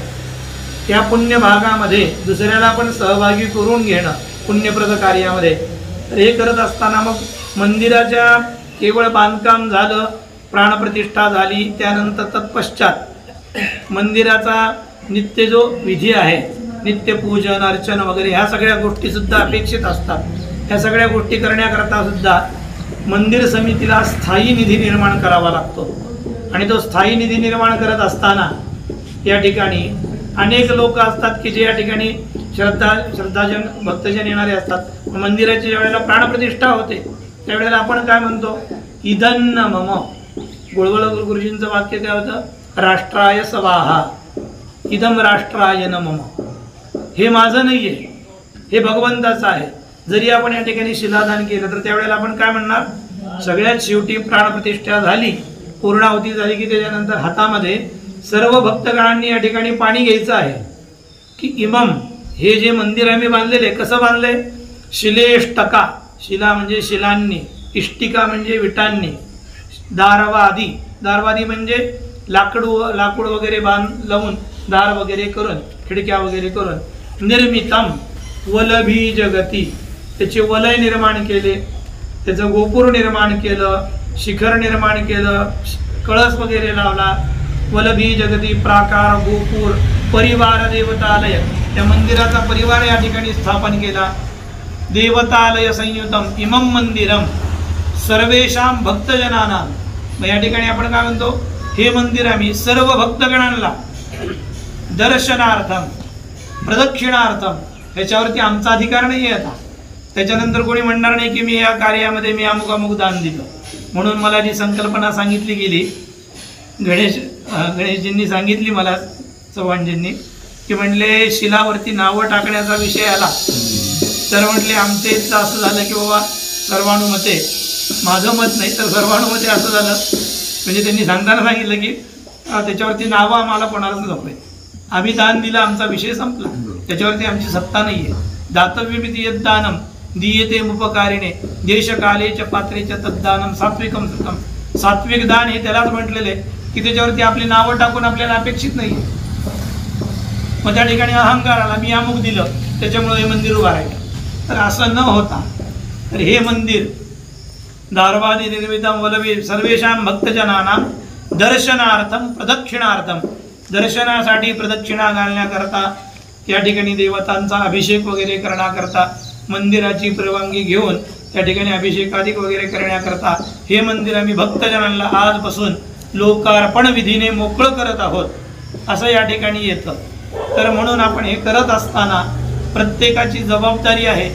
त्या पुण्य भागामध्ये दुसऱ्याला आपण सहभागी करून घेणं पुण्यप्रद कार्यामध्ये. तर हे करत असताना मग मंदिराच्या केवळ बांधकाम झालं, प्राणप्रतिष्ठा झाली, त्यानंतर तत्पश्चात मंदिराचा नित्य जो विधी आहे, नित्य पूजन अर्चन वगैरे ह्या सगळ्या गोष्टी सुद्धा अपेक्षित असतात. ह्या सगळ्या गोष्टी करण्याकरता सुद्धा मंदिर समितीला स्थायी निधी निर्माण करावा लागतो आणि तो स्थायी निधी निर्माण करत असताना या ठिकाणी अनेक लोक असतात की जे या ठिकाणी श्रद्धाजन भक्तजन येणारे असतात. मंदिराच्या ज्या वेळेला प्राणप्रतिष्ठा होते त्यावेळेला आपण काय म्हणतो, इदन्न मम. गोळवळ गुरुजींचं वाक्य काय होतं, राष्ट्राय स्वाहा इदम राष्ट्राय न मम. हे माझं नाही आहे, हे भगवंताचं आहे. जरी आपण या ठिकाणी शिलादान केलं तर त्यावेळेला आपण काय म्हणणार, सगळ्यात शेवटी प्राणप्रतिष्ठा झाली, पूर्णाहुती झाली की त्याच्यानंतर हातामध्ये सर्व भक्तगणांनी या ठिकाणी पाणी घ्यायचं आहे की इमम हे जे मंदिर आम्ही बांधलेले कसं बांधले, शिलेष्टका, शिला म्हणजे शिलांनी, इष्टिका म्हणजे विटांनी, दारवादी, दारवादी म्हणजे लाकूड वगैरे लावून दार वगैरे करून खिडक्या वगैरे करून, निर्मितम वलभी जगती, त्याचे वलय निर्माण केले, त्याचं गोपूर निर्माण केलं, शिखर निर्माण केलं, कळस वगैरे लावला. वलभी जगती प्राकार गोपूर परिवार देवतालय, त्या मंदिराचा परिवार या ठिकाणी स्थापन केला. देवतालय संयुतम इमम मंदिरम सर्वेशाम भक्तजनानां. मग या ठिकाणी आपण काय म्हणतो, हे मंदिर आम्ही सर्व भक्तगणांना दर्शनार्थम प्रदक्षिणार्थम, ह्याच्यावरती आमचा अधिकार नाही आहे. आता त्याच्यानंतर कोणी म्हणणार नाही की मी या कार्यामध्ये मी अमुक अमुक दान दिलं. म्हणून मला जी संकल्पना सांगितली गेली, गणेशजींनी सांगितली मला, चव्हाणजींनी, की म्हणले शिलावरती नावं टाकण्याचा विषय आला तर म्हटले आमच्या इथलं असं झालं की बाबा सर्वानुमते, माझं मत नाही तर सर्वानुमते असं झालं. म्हणजे त्यांनी सांगताना सांगितलं की त्याच्यावरती नावं आम्हाला कोणालाच नको आहे, आम्ही दान दिलं, आमचा विषय संपला, त्याच्यावरती आमची सत्ता नाही आहे. दातव्यमिति यद्दानम दीयते उपकारिणे देशकालेच पात्रेच तद्दानम सात्विकम सुखम. सात्विक दान हे त्यालाच म्हटलेले की त्याच्यावरती आपली नावं टाकून आपल्याला अपेक्षित नाही. मग त्या ठिकाणी अहंकार आला, मी अमुक दिलं त्याच्यामुळे हे मंदिर उभं राहिलं. तर असं न होता तर हे मंदिर दारवादी निर्मितम वलवे सर्वेषां भक्तजनानां दर्शनार्थम प्रदक्षिणार्थम, दर्शनासाठी प्रदक्षिणा घालण्याकरता, त्या ठिकाणी देवतांचा अभिषेक वगैरे करण्याकरता, मंदिराची परवानगी घेऊन त्या ठिकाणी अभिषेकाधिक वगैरे करण्याकरता हे मंदिर आम्ही भक्तजनांना आजपासून लोकार्पण विधीने मोकळं करत आहोत असं या ठिकाणी येतं. तर म्हणून आपण हे करत असताना प्रत्येकाची जबाबदारी आहे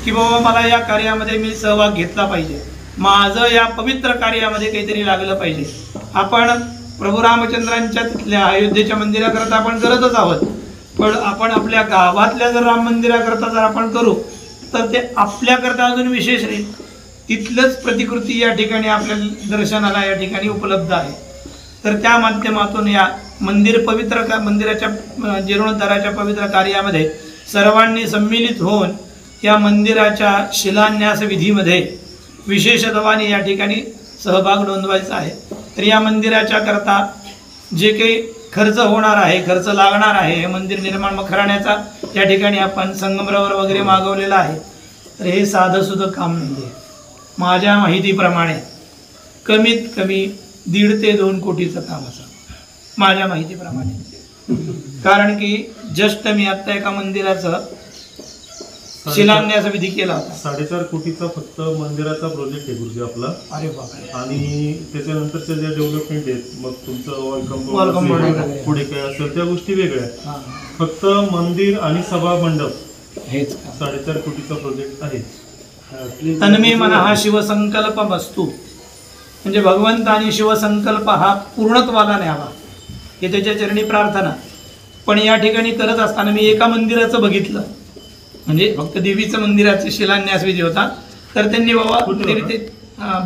की बाबा मला या कार्यामध्ये मी सहभाग घेतला पाहिजे, माझं या पवित्र कार्यामध्ये काहीतरी लागलं पाहिजे. आपण प्रभू रामचंद्रांच्या तिथल्या अयोध्येच्या मंदिराकरता आपण करतच आहोत, पण आपण आपल्या गावातल्या जर राम मंदिराकरता जर आपण करू तर ते आपल्याकरता अजून विशेष राहील. तिथलंच प्रतिकृती या ठिकाणी आपल्या दर्शनाला या ठिकाणी उपलब्ध आहे. तर त्या माध्यमातून या मंदिराच्या जीर्णोद्धाराच्या पवित्र कार्यामध्ये सर्वांनी सम्मिलित होऊन या मंदिराच्या शिलान्यास विधीमध्ये विशेषत्वाने या ठिकाणी सहभाग नोंदवायचा आहे. तर या मंदिराच्या करता जे काही खर्च होणार आहे, खर्च लागणार आहे, हे मंदिर निर्माण घराण्याचा या ठिकाणी आपण संगमरवर वगैरे मागवलेला आहे. तर हे साधंसुद्धा काम नाही आहे. माझ्या माहितीप्रमाणे कमीत कमी 1.5 ते 2 कोटीचं काम असं माझ्या माहितीप्रमाणे. कारण की जस्ट मी आत्ता एका मंदिराचं शिलान्यास विधी केला होता. 4.5 कोटीचा फक्त मंदिराचा प्रोजेक्ट आहे गुरुजी आपला. अरे बापरे. आणि त्याच्यानंतरच्या ज्या डेव्हलपमेंट आहेत, मग तुमचं वॉल कंपाऊंड पुढे काय असेल त्या गोष्टी वेगळ्या. फक्त मंदिर आणि सभा मंडप हेच 4.5 कोटीचा प्रोजेक्ट आहे. तन्मे मना हा शिवसंकल्प वस्तू, म्हणजे भगवंत आणि शिवसंकल्प हा पूर्णत्वाला न्यावा हे त्याच्या चरणी प्रार्थना. पण या ठिकाणी करत असताना मी एका मंदिराचं बघितलं, म्हणजे फक्त देवीचं मंदिराचे शिलान्यास विधी होता. तर त्यांनी बाबा ते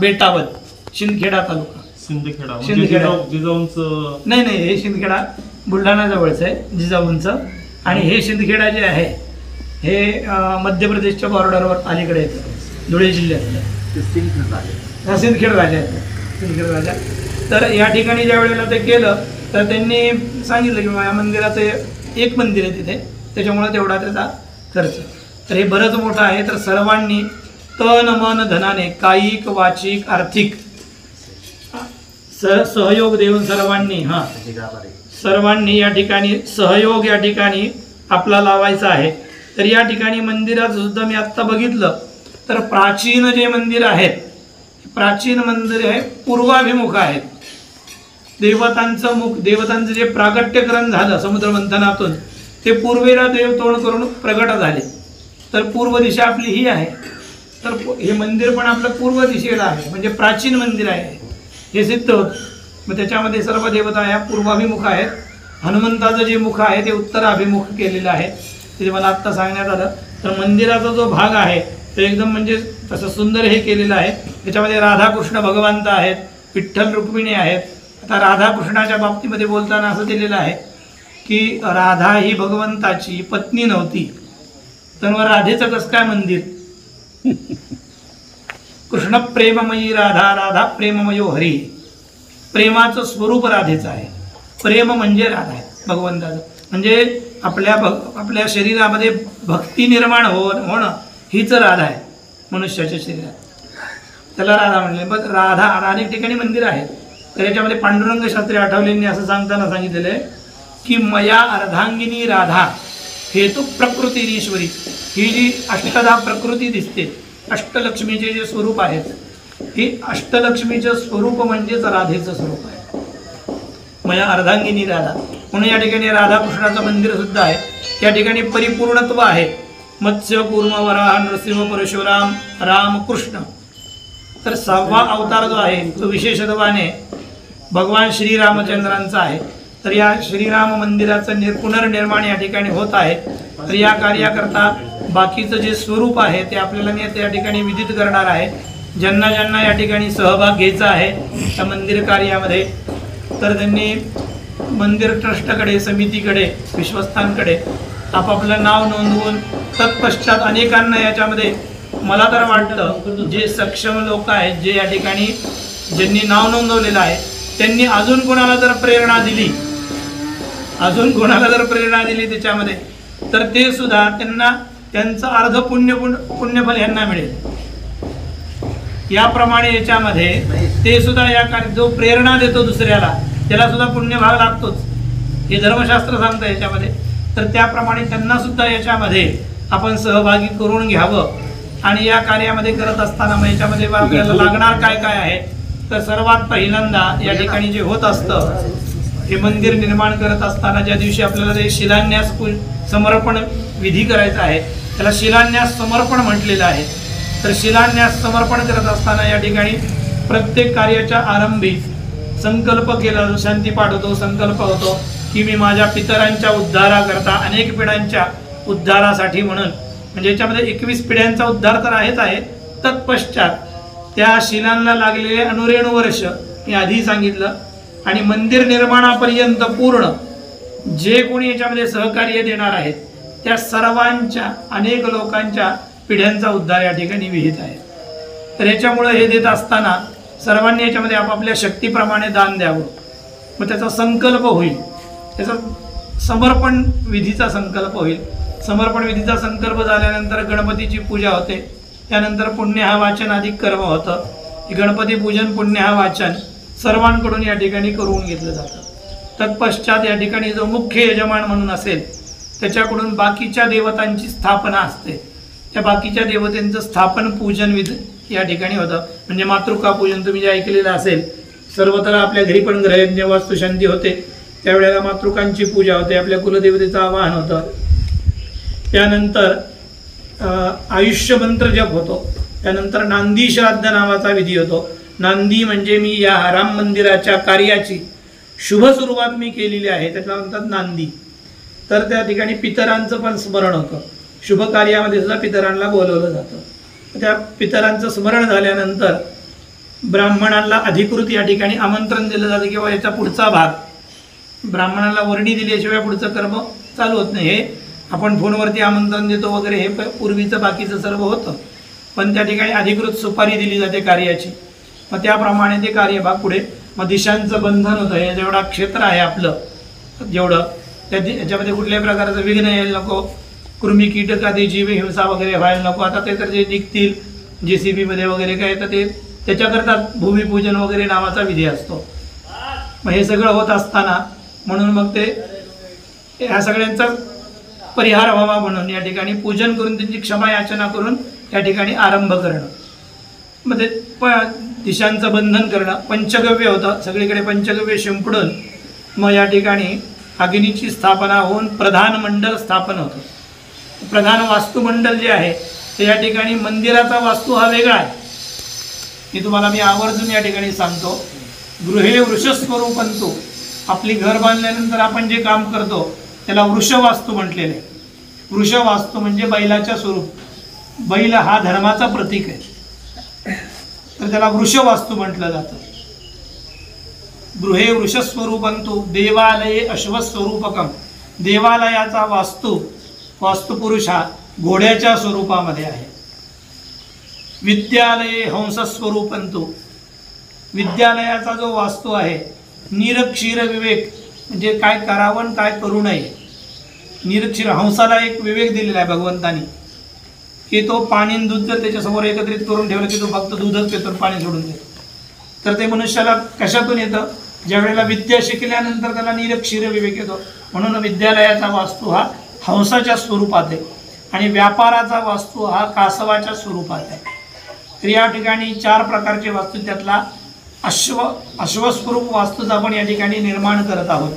बेटावत शिंदखेडा तालुका, शिंदखेडा जिजाऊंचं नाही नाही, हे शिंदखेडा बुलढाणा जवळचं आहे जिजाऊंचं. आणि हे शिंदखेडा जे आहे हे मध्य प्रदेशच्या बॉर्डरवर अलीकडे येतं, धुळे जिल्ह्यातलं सिंदखेड राजा आहे, सिंदखेड राजा. तर या ठिकाणी ज्या वेळेला ते केलं तर त्यांनी सांगितलं की या मंदिराचं एक मंदिर आहे तिथे, त्याच्यामुळे तेवढा त्याचा खर्च. तर हे बरंच मोठं आहे. तर सर्वांनी तन मन धनाने कायिक वाचिक आर्थिक सहयोग देऊन सर्वांनी या ठिकाणी सहयोग या ठिकाणी आपला लावायचा आहे. तर या ठिकाणी मंदिरात सुद्धा मी आत्ता बघितलं तर प्राचीन जे मंदिर आहेत, प्राचीन मंदिर आहे पूर्वाभिमुख आहेत. देवतांचं जे प्रागट्यकरण झालं समुद्र मंथनातून ते पूर्वेला देव तोंड करून प्रगट झाले. तर पूर्व दिशा आपली ही आहे. तर हे मंदिर पण आपलं पूर्व दिशेला आहे, म्हणजे प्राचीन मंदिर आहे हे सिद्ध होतं. मग त्याच्यामध्ये सर्व देवता ह्या पूर्वाभिमुख आहेत. हनुमंताचं जे मुख आहे ते उत्तराभिमुख केलेलं आहे, ते मला आत्ता सांगण्यात आलं. तर मंदिराचा जो भाग आहे तो एकदम म्हणजे तसं सुंदर हे केलेलं आहे. त्याच्यामध्ये राधाकृष्ण भगवंत आहेत, विठ्ठल रुक्मिणी आहेत. आता राधाकृष्णाच्या बाबतीमध्ये बोलताना असं दिलेलं आहे की राधा ही भगवंताची पत्नी नव्हती, तर मग राधेचं कसं काय मंदिर? कृष्ण प्रेममयी राधा, राधा प्रेममयो हरी. प्रेमाचं स्वरूप राधेचं आहे. प्रेम म्हणजे राधा आहे भगवंताचं. म्हणजे आपल्या शरीरामध्ये भक्ती निर्माण होणं हीच राधा आहे मनुष्याच्या शरीरात. त्याला राधा म्हणले. मग राधा अनेक ठिकाणी मंदिर आहेत. तर याच्यामध्ये पांडुरंग शास्त्री आठवलेंनी असं सांगताना सांगितलेलं आहे की मया अर्धांगिनी राधा हेतु प्रकृतीश्वरी. ही जी अष्टधा प्रकृती दिसते, अष्टलक्ष्मीचे जे स्वरूप आहेत, हे अष्टलक्ष्मीचं स्वरूप म्हणजेच राधेचं स्वरूप आहे. मया अर्धांगिनी राधा म्हणून या ठिकाणी राधाकृष्णाचं मंदिर सुद्धा आहे. या ठिकाणी परिपूर्णत्व आहे. मत्स्य कूर्म वराह नृसिंह परशुराम रामकृष्ण. तर 6वा अवतार जो आहे तो विशेषत्वाने भगवान श्रीरामचंद्रांचा आहे. तर या श्रीराम मंदिराचं पुनर्निर्माण या ठिकाणी होत आहे. तर या कार्याकरता बाकीचं जे स्वरूप आहे ते आपल्याला मी या ठिकाणी विदित करणार आहे. ज्यांना ज्यांना या ठिकाणी सहभाग घ्यायचा आहे त्या मंदिर कार्यामध्ये, तर त्यांनी मंदिर ट्रस्टकडे, समितीकडे, विश्वस्तांकडे आपापलं नाव नोंदवून तत्पश्चात अनेकांना याच्यामध्ये, मला तर वाटतं जे सक्षम लोक आहेत, जे या ठिकाणी ज्यांनी नाव नोंदवलेलं आहे त्यांनी अजून कोणाला जर प्रेरणा दिली, अजून कोणाला जर प्रेरणा दिली त्याच्यामध्ये, तर ते सुद्धा त्यांना त्यांचं अर्ध पुण्यफल यांना मिळेल. याप्रमाणे याच्यामध्ये ते सुद्धा या कार्य जो प्रेरणा देतो दुसऱ्याला त्याला सुद्धा पुण्यभाग लागतोच, हे धर्मशास्त्र सांगतं याच्यामध्ये. तर त्याप्रमाणे त्यांना सुद्धा याच्यामध्ये आपण सहभागी करून घ्यावं. आणि या कार्यामध्ये करत असताना मग याच्यामध्ये आपल्याला लागणार काय काय आहे, तर सर्वात पहिल्यांदा या ठिकाणी जे होत असतं, हे मंदिर निर्माण करत असताना ज्या दिवशी आपल्याला ते शिलान्यास समर्पण विधी करायचा आहे त्याला शिलान्यास समर्पण म्हटलेलं आहे. तर शिलान्यास समर्पण करत असताना या ठिकाणी प्रत्येक कार्याच्या आरंभी संकल्प केला, शांतीपाठ होतो, संकल्प होतो की मी माझ्या पितरांच्या उद्धाराकरता अनेक पिढ्यांच्या उद्धारासाठी म्हणून, म्हणजे याच्यामध्ये 21 पिढ्यांचा उद्धार तर आहेच आहे, तत्पश्चात त्या शिलांना लागलेले अनुरेणू वर्ष मी आधी सांगितलं, आणि मंदिर निर्माणापर्यंत पूर्ण जे कोणी याच्यामध्ये सहकार्य देणार आहेत त्या सर्वांच्या अनेक लोकांच्या पिढ्यांचा उद्धार या ठिकाणी विहित आहे. तर याच्यामुळं हे देत असताना सर्वांनी याच्यामध्ये आपापल्या शक्तीप्रमाणे दान द्यावं. मग त्याचा संकल्प होईल, त्याचा समर्पण विधीचा संकल्प होईल. समर्पण विधीचा संकल्प झाल्यानंतर गणपतीची पूजा होते, त्यानंतर पुण्यहा वाचन आदी कर्म होतं. गणपती पूजन, पुण्यहा वाचन सर्वांकडून या ठिकाणी करून घेतलं जातं. तत्पश्चात या ठिकाणी जो मुख्य यजमान म्हणून असेल त्याच्याकडून बाकीच्या देवतांची स्थापना असते. त्या बाकीच्या देवतांचं स्थापन पूजन विधी या ठिकाणी होतं. म्हणजे मातृका पूजन तुम्ही जे ऐकलेलं असेल, सर्वत्र आपल्या घरी पण ग्रहयज्ञ वास्तुशांती होते, त्यावेळेला मातृकांची पूजा होते, आपल्या कुलदेवतेचं आवाहन होतं. त्यानंतर आयुष्य मंत्र जप होतो. त्यानंतर नांदी श्राद्ध नावाचा विधी होतो. नांदी म्हणजे मी या राम मंदिराच्या कार्याची शुभ सुरुवात मी केलेली आहे, त्याला म्हणतात नांदी. तर त्या ठिकाणी पितरांचं पण स्मरण होतं. शुभ कार्यामध्ये सुद्धा पितरांना बोलवलं जातं. त्या पितरांचं स्मरण झाल्यानंतर ब्राह्मणांना अधिकृत या ठिकाणी आमंत्रण दिलं जातं, किंवा याचा पुढचा भाग ब्राह्मणाला वर्णी दिल्याशिवाय पुढचं कर्म चालू होत नाही. हे आपण फोनवरती आमंत्रण देतो वगैरे, हे पूर्वीचं बाकीचं सर्व होतं, पण त्या ठिकाणी अधिकृत सुपारी दिली जाते कार्याची. मग त्याप्रमाणे ते कार्यभाग पुढे. मग दिशांचं बंधन होतं. हे जेवढा क्षेत्र आहे आपलं, जेवढं याच्यामध्ये कुठल्याही प्रकारचं विघ्न यायला नको, कृमी कीटक आदी जीव हिंसा वगैरे व्हायला नको. आता ते तर जे निघतील JCB वगैरे काय, तर ते त्याच्याकरता भूमिपूजन वगैरे नावाचा विधी असतो. मग हे सगळं होत असताना म्हणून मग ते ह्या सगळ्यांचा परिहार व्हावा म्हणून या ठिकाणी पूजन करून त्यांची क्षमा याचना करून या ठिकाणी आरंभ करणं. मग ते दिशांचं बंधन करणं. पंचगव्य होतं, सगळीकडे पंचगव्य शिंपडून मग या ठिकाणी अग्नीची स्थापना होऊन प्रधान मंडळ स्थापन होतं. प्रधान वास्तुमंडळ जे आहे ते या ठिकाणी मंदिराचा वास्तू हा वेगळा आहे. मी तुम्हाला आवर्जून या ठिकाणी सांगतो, गृहे वृषस्वरूपंतु, आपली घर बांधल्यानंतर आपण जे काम करतो त्याला वृषवास्तू म्हटलेलं आहे. वृषवास्तू म्हणजे बैलाच्या स्वरूप, बैल हा धर्माचा प्रतीक आहे, तर त्याला वृषवास्तू म्हटलं जातं. गृहे वृषस्वरूपंतु देवालये अश्वस्वरूपकम, देवालयाचा वास्तुपुरुष हा घोड्याच्या स्वरूपामध्ये आहे. विद्यालये हंसस्वरूपंतु, विद्यालयाचा जो वास्तू आहे निरक्षीर विवेक, म्हणजे काय करावं काय करू नये. निरक्षीर, हंसाला एक विवेक दिलेला आहे भगवंतानी, की तो पाणी आणि दूध जर त्याच्यासमोर एकत्रित करून ठेवलं की तो फक्त दूधच पितो, पाणी सोडून देतो. तर ते मनुष्याला कशातून येतं, ज्या वेळेला विद्या शिकल्यानंतर त्याला निरक्षीर विवेक येतो. म्हणून विद्यालयाचा वास्तू हा हंसाच्या स्वरूपात आहे, आणि व्यापाराचा वास्तू हा कासवाच्या स्वरूपात आहे. तर या ठिकाणी 4 प्रकारचे वास्तू, त्यातला अश्वस्वरूप वास्तूचं आपण या ठिकाणी निर्माण करत आहोत.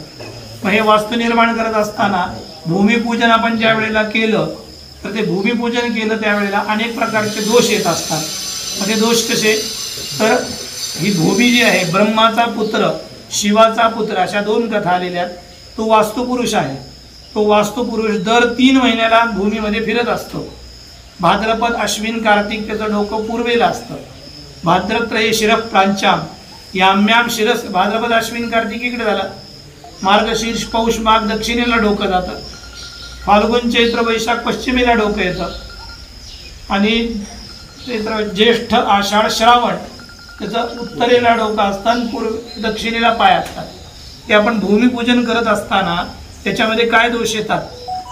मग हे वास्तू निर्माण करत असताना भूमिपूजन आपण ज्या वेळेला केलं, तर ते भूमिपूजन केलं त्यावेळेला अनेक प्रकारचे दोष येत असतात. मग ते दोष कसे, तर ही भूमी जी आहे, ब्रह्माचा पुत्र शिवाचा पुत्र, अशा 2 कथा आलेल्या. तो वास्तुपुरुष आहे. तो वास्तुपुरुष दर 3 महिन्याला भूमीमध्ये फिरत असतो. भाद्रपद अश्विन कार्तिक त्याचं डोकं पूर्वेला असतं. भाद्रत्रये शिरः प्रांचाम याम्याम शिरस, भाद्रपद अश्विन कार्तिक इकडे झाला, मार्गशीर्ष पौष माघ दक्षिणेला डोकं जातं, फाल्गुन चैत्र वैशाख पश्चिमेला डोकं येतं, आणि चैत्र ज्येष्ठ आषाढ श्रावण त्याचं उत्तरेला डोकं असतं आणि दक्षिणेला पाय असतात. ते आपण भूमिपूजन करत असताना त्याच्यामध्ये काय दोष येतात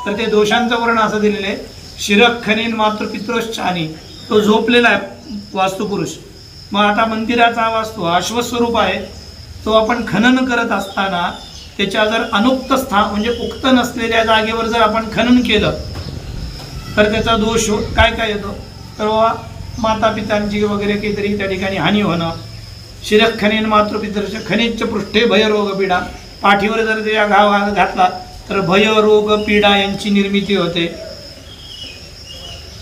तर ते दोषांचं वर्णन असं दिलेलं आहे. शिरखनेन मातृपितृश्चानी, तो झोपलेला आहे वास्तुपुरुष. मग आता मंदिराचा वास्तू अश्वस्वरूप आहे, तो आपण खनन करत असताना त्याच्या जर अनुक्त स्थान म्हणजे उक्त नसलेल्या जागेवर जर आपण खनन केलं तर त्याचा दोष काय काय येतो तर माता पितांची वगैरे काहीतरी त्या ठिकाणी हानी होणं. शिरखनेन मातृपितृश्च खनिज पृष्ठे भयरोग पीडा, पाठीवर जर त्या घाव घातला तर भय रोग पीडा यांची निर्मिती होते.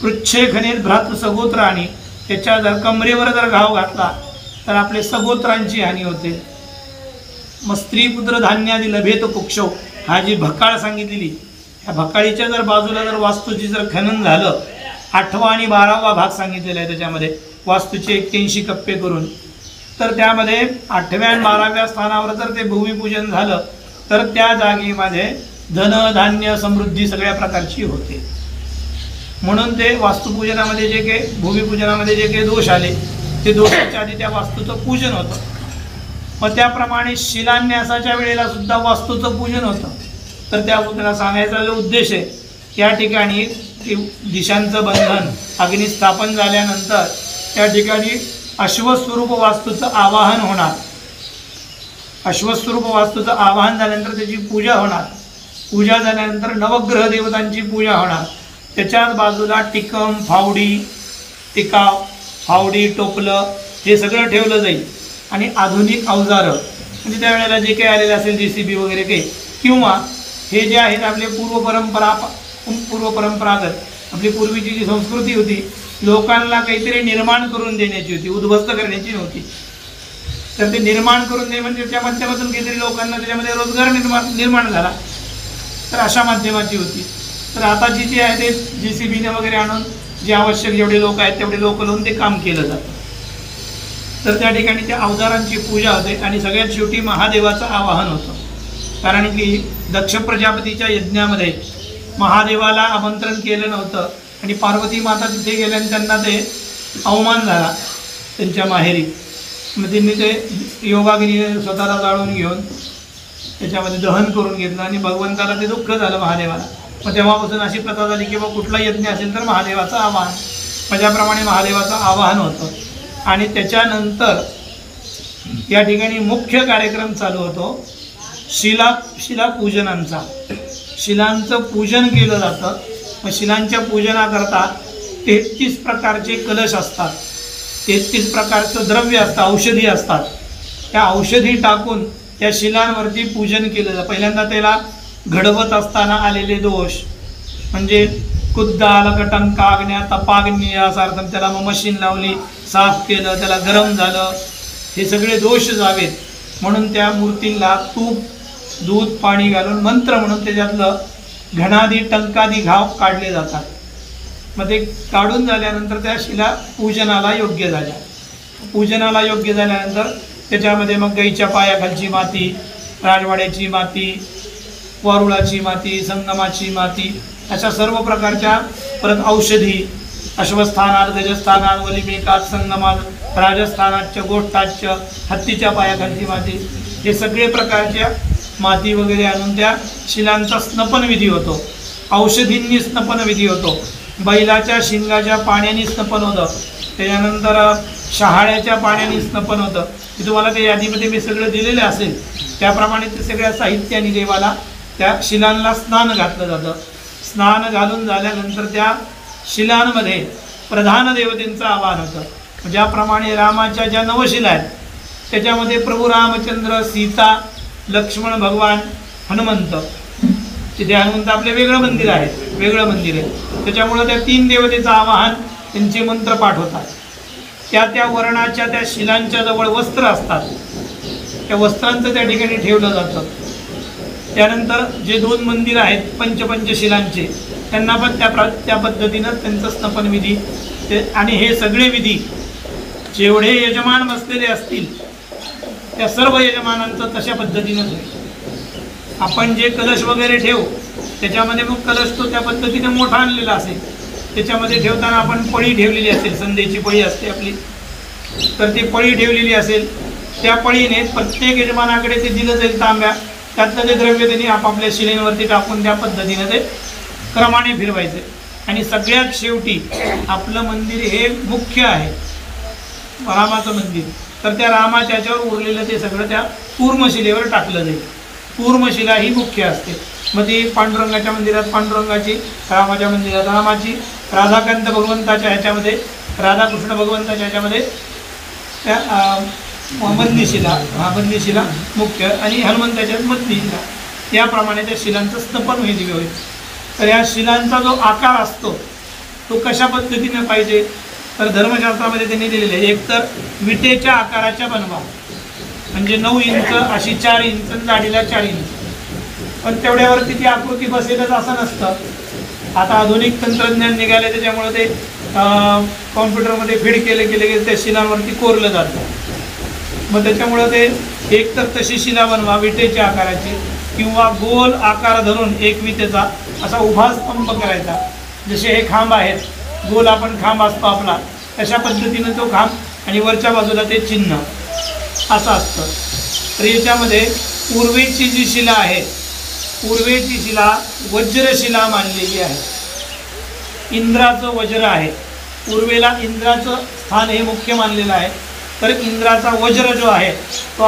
पृच्छे खनेन भ्रातृ सगोत्राणी, त्याच्या जर कमरेवर जर घाव घातला तर आपले सगोत्रांची हानी होते. मग स्त्री पुत्र धान्यादी लभेत कुक्षव, हा जी भकाळ सांगितलेली, ह्या भकाळीच्या जर बाजूला जर वास्तूची जर खनन झालं, 8वा आणि 12वा भाग सांगितलेला आहे त्याच्यामध्ये वास्तूचे 81 कप्पे करून, तर त्यामध्ये 8व्या आणि 12व्या स्थानावर जर ते भूमिपूजन झालं तर त्या जागेमध्ये धन धान्य समृद्धी सगळ्या प्रकारची होते. म्हणून ते वास्तुपूजनामध्ये जे काही भूमिपूजनामध्ये जे काही दोष आले ते दोषाच्या आधी त्या वास्तूचं पूजन होतं. मग त्याप्रमाणे शिलान्यासाच्या वेळेला सुद्धा वास्तूचं पूजन होतं. तर त्याला सांगायचा जो उद्देश आहे, त्या ठिकाणी दिशांचं बंधन अग्निस्थापन झाल्यानंतर त्या ठिकाणी अश्वस्वरूप वास्तूचं आवाहन होणार. अश्वस्वरूप वास्तूचं आवाहन झाल्यानंतर त्याची पूजा होणार. पूजा झाल्यानंतर नवग्रह देवतांची पूजा होणार. त्याच्याच बाजूला टिकम, फावडी, टिकाव, फावडी, टोपलं हे सगळं ठेवलं जाईल. आणि आधुनिक अवजारं म्हणजे त्यावेळेला जे काही आलेलं असेल JCB वगैरे काही, किंवा हे जे आहेत आपले पूर्वपरंपरागत आपली पूर्वीची जी संस्कृती होती, लोकांना काहीतरी निर्माण करून देण्याची होती, उद्ध्वस्त करण्याची नव्हती. तर ते निर्माण करून दे म्हणजे त्या माध्यमातून काहीतरी लोकांना त्याच्यामध्ये रोजगार निर्माण झाला, तर अशा माध्यमाची होती. तर आताची जी आहे ते JCBने वगैरे आणून जे आवश्यक जेवढे लोक आहेत तेवढे लोक लावून ते काम केलं जातं. तर त्या ठिकाणी त्या अवजारांची पूजा होते आणि सगळ्यात शेवटी महादेवाचं आवाहन होतं. कारण की दक्ष प्रजापतीच्या यज्ञामध्ये महादेवाला आमंत्रण केलं नव्हतं आणि पार्वती माता तिथे गेल्याने त्यांना ते अवमान झाला त्यांच्या माहेरी. मग त्यांनी ते योगाग्नी स्वतःला जाळून घेऊन त्याच्यामध्ये दहन करून घेतलं आणि भगवंताला ते दुःख झालं महादेवाला. मग तेव्हापासून अशी प्रथा झाली की बाबा कुठला यज्ञ असेल तर महादेवाचं आवाहन, माझ्याप्रमाणे महादेवाचं आवाहन होतं. आणि त्याच्यानंतर या ठिकाणी मुख्य कार्यक्रम चालू होतो शिलापूजनांचा. शिलांचं पूजन केलं जातं. मग शिलांच्या पूजनाकरता 33 प्रकारचे कलश असतात, 33 प्रकारचं द्रव्य असतं, औषधी असतात. त्या औषधी टाकून त्या शिलांवरती पूजन केलं जातं. पहिल्यांदा त्याला घडवत असताना आलेले दोष म्हणजे कुद्दालकटंकाग्न्या तपाग्नी यासारखं त्याला मग मशीन लावली, साफ केलं, त्याला गरम झालं, हे सगळे दोष जावेत म्हणून त्या मूर्तीला तूप, दूध, पाणी घालून मंत्र म्हणून त्याच्यातलं घणादी टंकादी घाव काढले जातात. मग ते काढून झाल्यानंतर त्या शिला पूजनाला योग्य झाल्या. पूजनाला योग्य झाल्यानंतर त्याच्यामध्ये मग गाईच्या पायाखालची माती, राजवाड्याची माती, वारुळाची माती, संगमाची माती, अशा सर्व प्रकारच्या, परत औषधी अश्वस्थानात, गजस्थानात, वलिमेकात, संगमात, राजस्थानाच्या, गोष्ठाच्या, हत्तीच्या पायाखालची माती, हे सगळे प्रकारच्या माती वगैरे आणून त्या शिलांचा स्नपनविधी होतो. औषधींनी स्नपनविधी होतो. बैलाच्या शिंगाच्या पाण्याने स्नपन होतं. त्याच्यानंतर शहाळ्याच्या पाण्याने स्नपन होतं. ते तुम्हाला त्या यादीमध्ये मी सगळं दिलेलं असेल. त्याप्रमाणे ते सगळ्या साहित्याने देवाला त्या शिलांना स्नान घातलं जातं. स्नान घालून झाल्यानंतर त्या शिलांमध्ये प्रधान देवतेंचं आवाहन होतं. ज्याप्रमाणे रामाच्या ज्या नवशिला आहेत त्याच्यामध्ये प्रभू रामचंद्र, सीता, लक्ष्मण, भगवान, हनुमंत, तिथे हनुमंत आपले वेगळं मंदिर आहे, वेगळं मंदिर आहे. त्याच्यामुळं त्या 3 देवतेचं आवाहन, त्यांचे मंत्र पाठ होतात. त्या वर्णाच्या त्या शिलांच्या जवळ वस्त्र असतात, त्या वस्त्रांचं त्या ठिकाणी ठेवलं जातं. त्यानंतर जे 2 मंदिर आहेत पंचशिलांचे, त्यांना पण त्या पद्धतीनं त्यांचं स्नपनविधी ते, आणि हे सगळे विधी जेवढे यजमान बसलेले असतील त्या सर्व यजमानांचं तशा पद्धतीनंच होईल. आपण जे कलश वगैरे ठेवू त्याच्यामध्ये मग कलश तो त्या पद्धतीने मोठा आणलेला असेल, त्याच्यामध्ये ठेवताना आपण पळी ठेवलेली असेल, संध्येची पळी असते आपली, तर ती पळी ठेवलेली असेल, त्या पळीने प्रत्येक यजमानाकडे ते दिलं जाईल तांब्या, त्यातलं ते द्रव्य त्यांनी आपापल्या शिलेंवरती टाकून त्या पद्धतीनं ते क्रमाने फिरवायचे. आणि सगळ्यात शेवटी आपलं मंदिर हे मुख्य आहे, रामाचं मंदिर, तर त्या रामाच्या याच्यावर उरलेलं ते सगळं त्या कूर्मशिलेवर टाकलं जाईल. कूर्मशिला ही मुख्य असते. मग ती पांडुरंगाच्या मंदिरात पांडुरंगाची, रामाच्या मंदिरात रामाची, राधाकांत भगवंताच्या ह्याच्यामध्ये राधाकृष्ण भगवंताच्या ह्याच्यामध्ये त्या मधली शिला मुख्य, आणि हनुमंताच्या मधली शिला, याप्रमाणे त्या शिलांचं स्थपन होईल. तर या शिलांचा जो आकार असतो तो कशा पद्धतीने पाहिजे, तर धर्मशास्त्रामध्ये त्यांनी दिलेले आहे. एक तर विटेच्या आकाराच्या बनवा, म्हणजे 9 इंच अशी 4 इंच, जाडीला 4 इंच. पण तेवढ्यावरती ती आकृती बसेलच असं नसतं. आता आधुनिक तंत्रज्ञान निघाले, त्याच्यामुळे ते कॉम्प्युटरमध्ये फीड केले त्या शिलांवरती कोरलं जातं. मग त्याच्यामुळं ते एक तर तशी शिला बनवा विटेच्या आकाराची, किंवा गोल आकार धरून एक विटेचा असा उभा स्तंभ करायचा. जसे हे खांब आहेत, गोल आपण खांब असतो आपला, तशा पद्धतीनं तो खांब, आणि वरच्या बाजूला ते चिन्ह असं असतं. तर याच्यामध्ये पूर्वेची जी शिला आहे, पूर्वेची शिला वज्रशिला मानलेली आहे. इंद्राचं वज्र आहे, पूर्वेला इंद्राचं स्थान हे मुख्य मानलेलं आहे. तर इंद्राचा वज्र जो आहे तो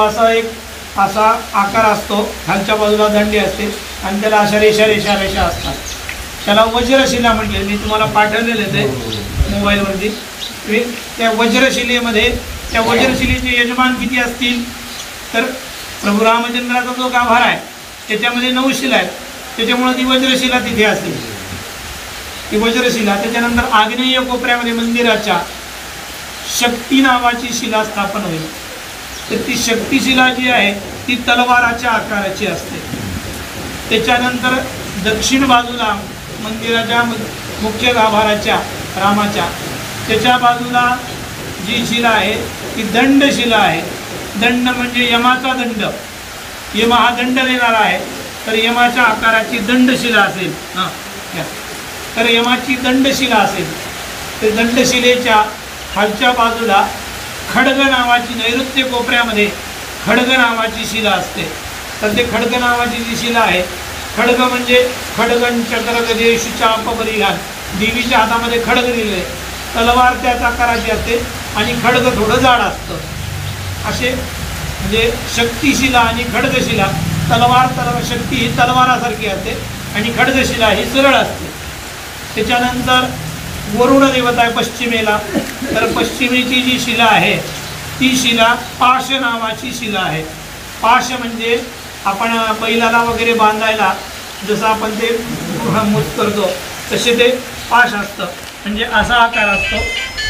असा आकार असतो, खालच्या बाजूला दंडी असते, आणि त्याला अशा रेषा असतात. त्याला वज्रशिला म्हटले. मी तुम्हाला पाठवलेले ते मोबाईलवरती. त्या वज्रशिलेमध्ये, त्या वज्रशिलेचे यजमान किती असतील, तर प्रभू रामचंद्राचा जो गाभारा आहे त्याच्यामध्ये 9 शिला आहेत, त्याच्यामुळे ती वज्रशिला तिथे असेल, ती वज्रशिला. त्याच्यानंतर आग्नेय कोपऱ्यामध्ये मंदिराच्या शक्ती नावाची शिला स्थापन होईल. तर ती शक्तिशिला जी आहे ती तलवाराच्या आकाराची असते. त्याच्यानंतर दक्षिण बाजूला मंदिराच्या मुख्य गाभाराच्या रामाच्या त्याच्या बाजूला जी शिला आहे ती दंडशिला आहे. दंड म्हणजे यमाचा दंड, यम हा दंड देणारा आहे, तर यमाच्या आकाराची दंडशिला असेल. तर यमाची दंडशिला असेल. तर दंडशिलेच्या खालच्या बाजूला खड्ग नावाची, नैऋत्य कोपऱ्यामध्ये खड्ग नावाची शिला असते. तर ते खड्ग नावाची जी शिला आहे, खड्ग म्हणजे खड्गन चक्र गजेशु चाप परिघान, देवीच्या हातामध्ये खड्ग दिले, तलवार त्याच आकाराची असते आणि खड्ग थोडं जाड असतं. असे म्हणजे शक्तिशिला आणि खड्गशिला, तलवार शक्ती ही तलवारासारखी असते आणि खड्गशिला ही सरळ असते. त्याच्यानंतर वरुण देवता आहे पश्चिमेला. तर पश्चिमेची जी शिला आहे ती शिला पाश नावाची शिला आहे. पाश म्हणजे आपण बैलाला वगैरे बांधायला जसं आपण ते मूज करतो तसे ते पाश असतं, म्हणजे असा आकार असतो.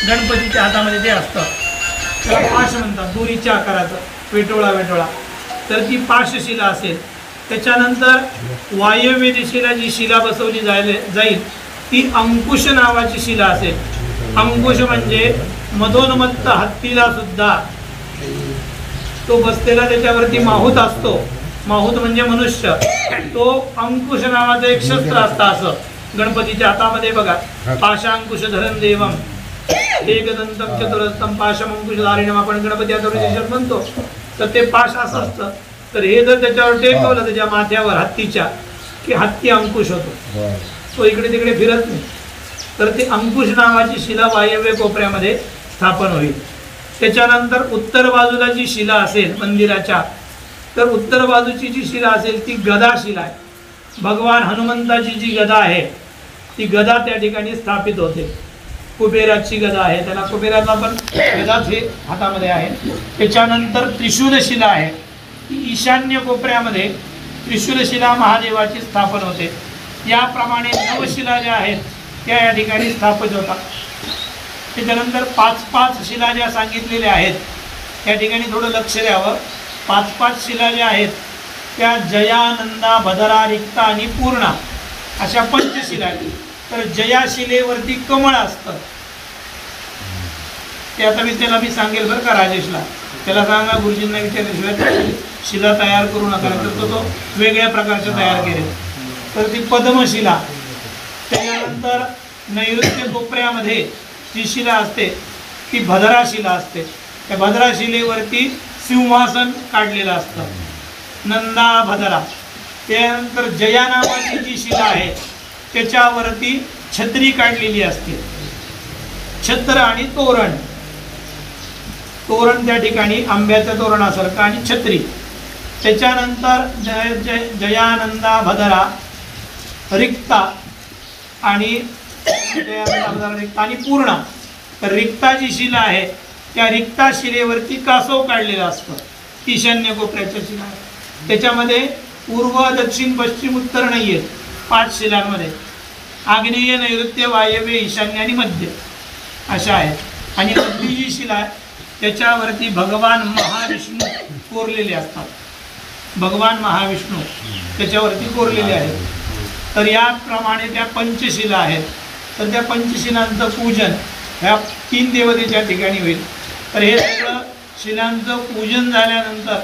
गणपतीच्या हातामध्ये ते असतं, त्याला पाश म्हणतात, दोरीच्या आकाराचं, वेटोळा. तर ती पाशशिला असेल. त्याच्यानंतर वायव्य दिशेला जी शिला बसवली जाईल ती अंकुश नावाची शिला असेल. अंकुश म्हणजे मधोन्मत्त हत्तीला सुद्धा तो बसलेला त्याच्यावरती माहूत असतो. माहूत म्हणजे मनुष्य. तो अंकुश नावाचं एक शस्त्र असतं असं गणपतीच्या हातामध्ये बघा. पाशांकुश धरण देवम एकदंतम चतुरस्तम पाशम अंकुश धारिणम आपण गणपती हातावर म्हणतो. तर ते पाश असं असतं. तर हे जर त्याच्यावर टेकवलं त्याच्या माथ्यावर हत्तीच्या, की हत्ती अंकुश होतो, तो इकडे तिकडे फिरत नाही. तर ती अंकुश नावाची शिला वायव्य कोपऱ्यामध्ये स्थापन होईल. त्याच्यानंतर उत्तर बाजूला जी शिला असेल मंदिराच्या, तर उत्तर बाजूची जी शिला असेल ती गदा शिला आहे. भगवान हनुमंताची जी गदा आहे ती गदा त्या ठिकाणी स्थापित होते. कुबेराची गदा आहे, त्याला कुबेराचा पण गदाच हे हातामध्ये आहे. त्याच्यानंतर त्रिशूलशिला आहे. ईशान्य कोपऱ्यामध्ये त्रिशूलशिला महादेवाची स्थापन होते. याप्रमाणे 9 शिला ज्या आहेत त्या या ठिकाणी स्थापित होतात. त्याच्यानंतर 5-5 शिला ज्या सांगितलेल्या आहेत त्या ठिकाणी थोडं लक्ष द्यावं. 5-5 शिला ज्या आहेत त्या जया, नंदा, भदरा, रिक्ता आणि पूर्णा अशा पंचशिला आहेत. तर जया शिलेवरती कमळ असतं. ते आता मी सांगेल बरं का राजेशला, त्याला सांगा गुरुजींना विचारल्याशिवाय शिला तयार करू नका, तर तो वेगळ्या प्रकारच्या तयार केले. तर ती पद्मशिला. त्याच्यानंतर नैऋत्य कोपऱ्यामध्ये जी शिला असते ती भदरा शिला असते. त्या भद्रा शिलेवरती सिंहासन काढलेलं असतं, नंदा भद्रा. त्यानंतर जया नावाची जी शिला आहे त्याच्यावरती छत्री काढलेली असते, छत्र आणि तोरण. तोरण त्या ठिकाणी आंब्याचं तोरणासारखं आणि छत्री. त्याच्यानंतर जयानंदा भद्रा रिक्ता आणि पूर्णा. तर रिक्ता जी शिला आहे त्या रिक्ता शिलेवरती कासव काढलेलं असतं, ईशान्य कोपऱ्याच्या शिला आहे. त्याच्यामध्ये पूर्व दक्षिण पश्चिम उत्तर नाही आहेत, 5 शिलांमध्ये आग्नेय नैऋत्य वायव्य ईशान्य आणि मध्य अशा आहेत. आणि मधली जी शिला आहे त्याच्यावरती भगवान महाविष्णू कोरलेले असतात, भगवान महाविष्णू त्याच्यावरती कोरलेले आहेत. तर याप्रमाणे त्या पंचशिला आहेत. तर त्या पंचशिलांचं पूजन ह्या 3 देवतेच्या ठिकाणी होईल. तर हे सगळं शिलांचं पूजन झाल्यानंतर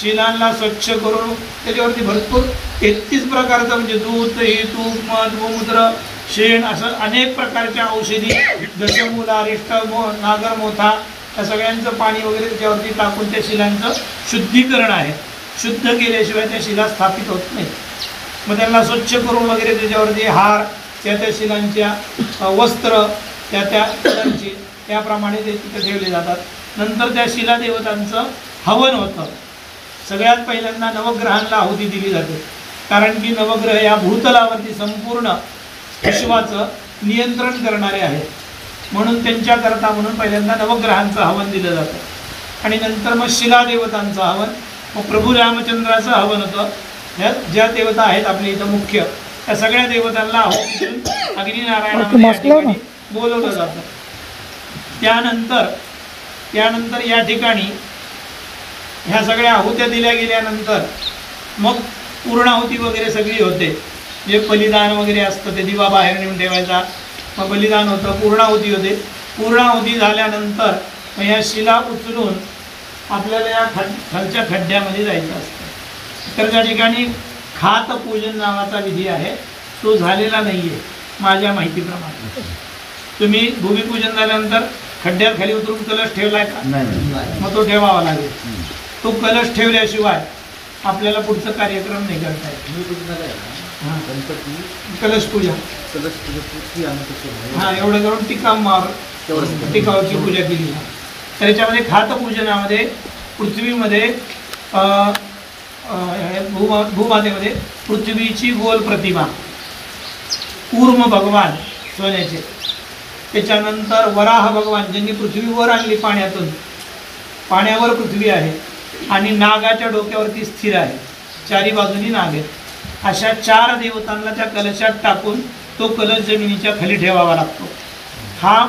शिलांना स्वच्छ करून त्याच्यावरती भरपूर 33 प्रकारचं म्हणजे दूध, दही, तूप, मध, गोमूत्र, शेण असं अनेक प्रकारच्या औषधी, दशमूल, अरिष्ट, नागरमोथा या सगळ्यांचं पाणी वगैरे त्याच्यावरती टाकून त्या शिलांचं शुद्धीकरण आहे. शुद्ध केल्याशिवाय त्या शिला स्थापित होत नाही. मग त्यांना स्वच्छ करून वगैरे त्याच्यावरती हार, त्या शिलांच्या वस्त्र, त्या कलरची त्याप्रमाणे ते तिथे ठेवले जातात. नंतर त्या शिला देवतांचं हवन होतं. सगळ्यात पहिल्यांदा नवग्रहांना आहुती दिली जाते, कारण की नवग्रह या भूतलावरती संपूर्ण विश्वाचं नियंत्रण करणारे आहेत. म्हणून त्यांच्याकरता म्हणून पहिल्यांदा नवग्रहांचं हवन दिलं जातं. आणि नंतर मग शिला देवतांचं हवन, मग प्रभू रामचंद्राचं हवन होतं. ह्या ज्या देवता आहेत आपल्या इथं मुख्य, त्या सगळ्या देवतांना आहुतीतून अग्निनारायणामध्ये बोलवलं जातं. त्यानंतर या ठिकाणी ह्या सगळ्या आहुत्या दिल्या गेल्यानंतर मग पूर्णाहुती वगैरे सगळी होते. जे बलिदान वगैरे असतं ते दिवा बाहेर नेऊन ठेवायचा, मग बलिदान होतं, पूर्णाहुती होते. पूर्णाहुती झाल्यानंतर मग ह्या शिला उचलून आपल्याला या खालच्या खड्ड्यामध्ये जायचं असतं. तर त्या ठिकाणी खातपूजन नावाचा विधी आहे, तो झालेला नाही आहे माझ्या माहितीप्रमाणे. तुम्ही भूमिपूजन झाल्यानंतर खड्ड्यात खाली उतरून कलश ठेवलाय का? मग तो ठेवावा लागेल. तो कलश ठेवल्याशिवाय आपल्याला पुढचं कार्यक्रम नाही करता येत. कलश पूजा, हां एवढं करून टिकावची पूजा केली. तर याच्यामध्ये खातपूजनामध्ये पृथ्वीमध्ये भूमातेमध्ये पृथ्वीची गोल प्रतिमा, कूर्म भगवान सोन्याचे, त्याच्यानंतर वराह भगवान ज्यांनी पृथ्वी वर आणली पाण्यातून, पाण्यावर पृथ्वी आहे आणि नागाच्या डोक्यावरती स्थिर आहे, चारी बाजूनी नाग आहेत. अशा 4 देवतांना त्या कलशात टाकून तो कलश जमिनीच्या खाली ठेवावा लागतो. हा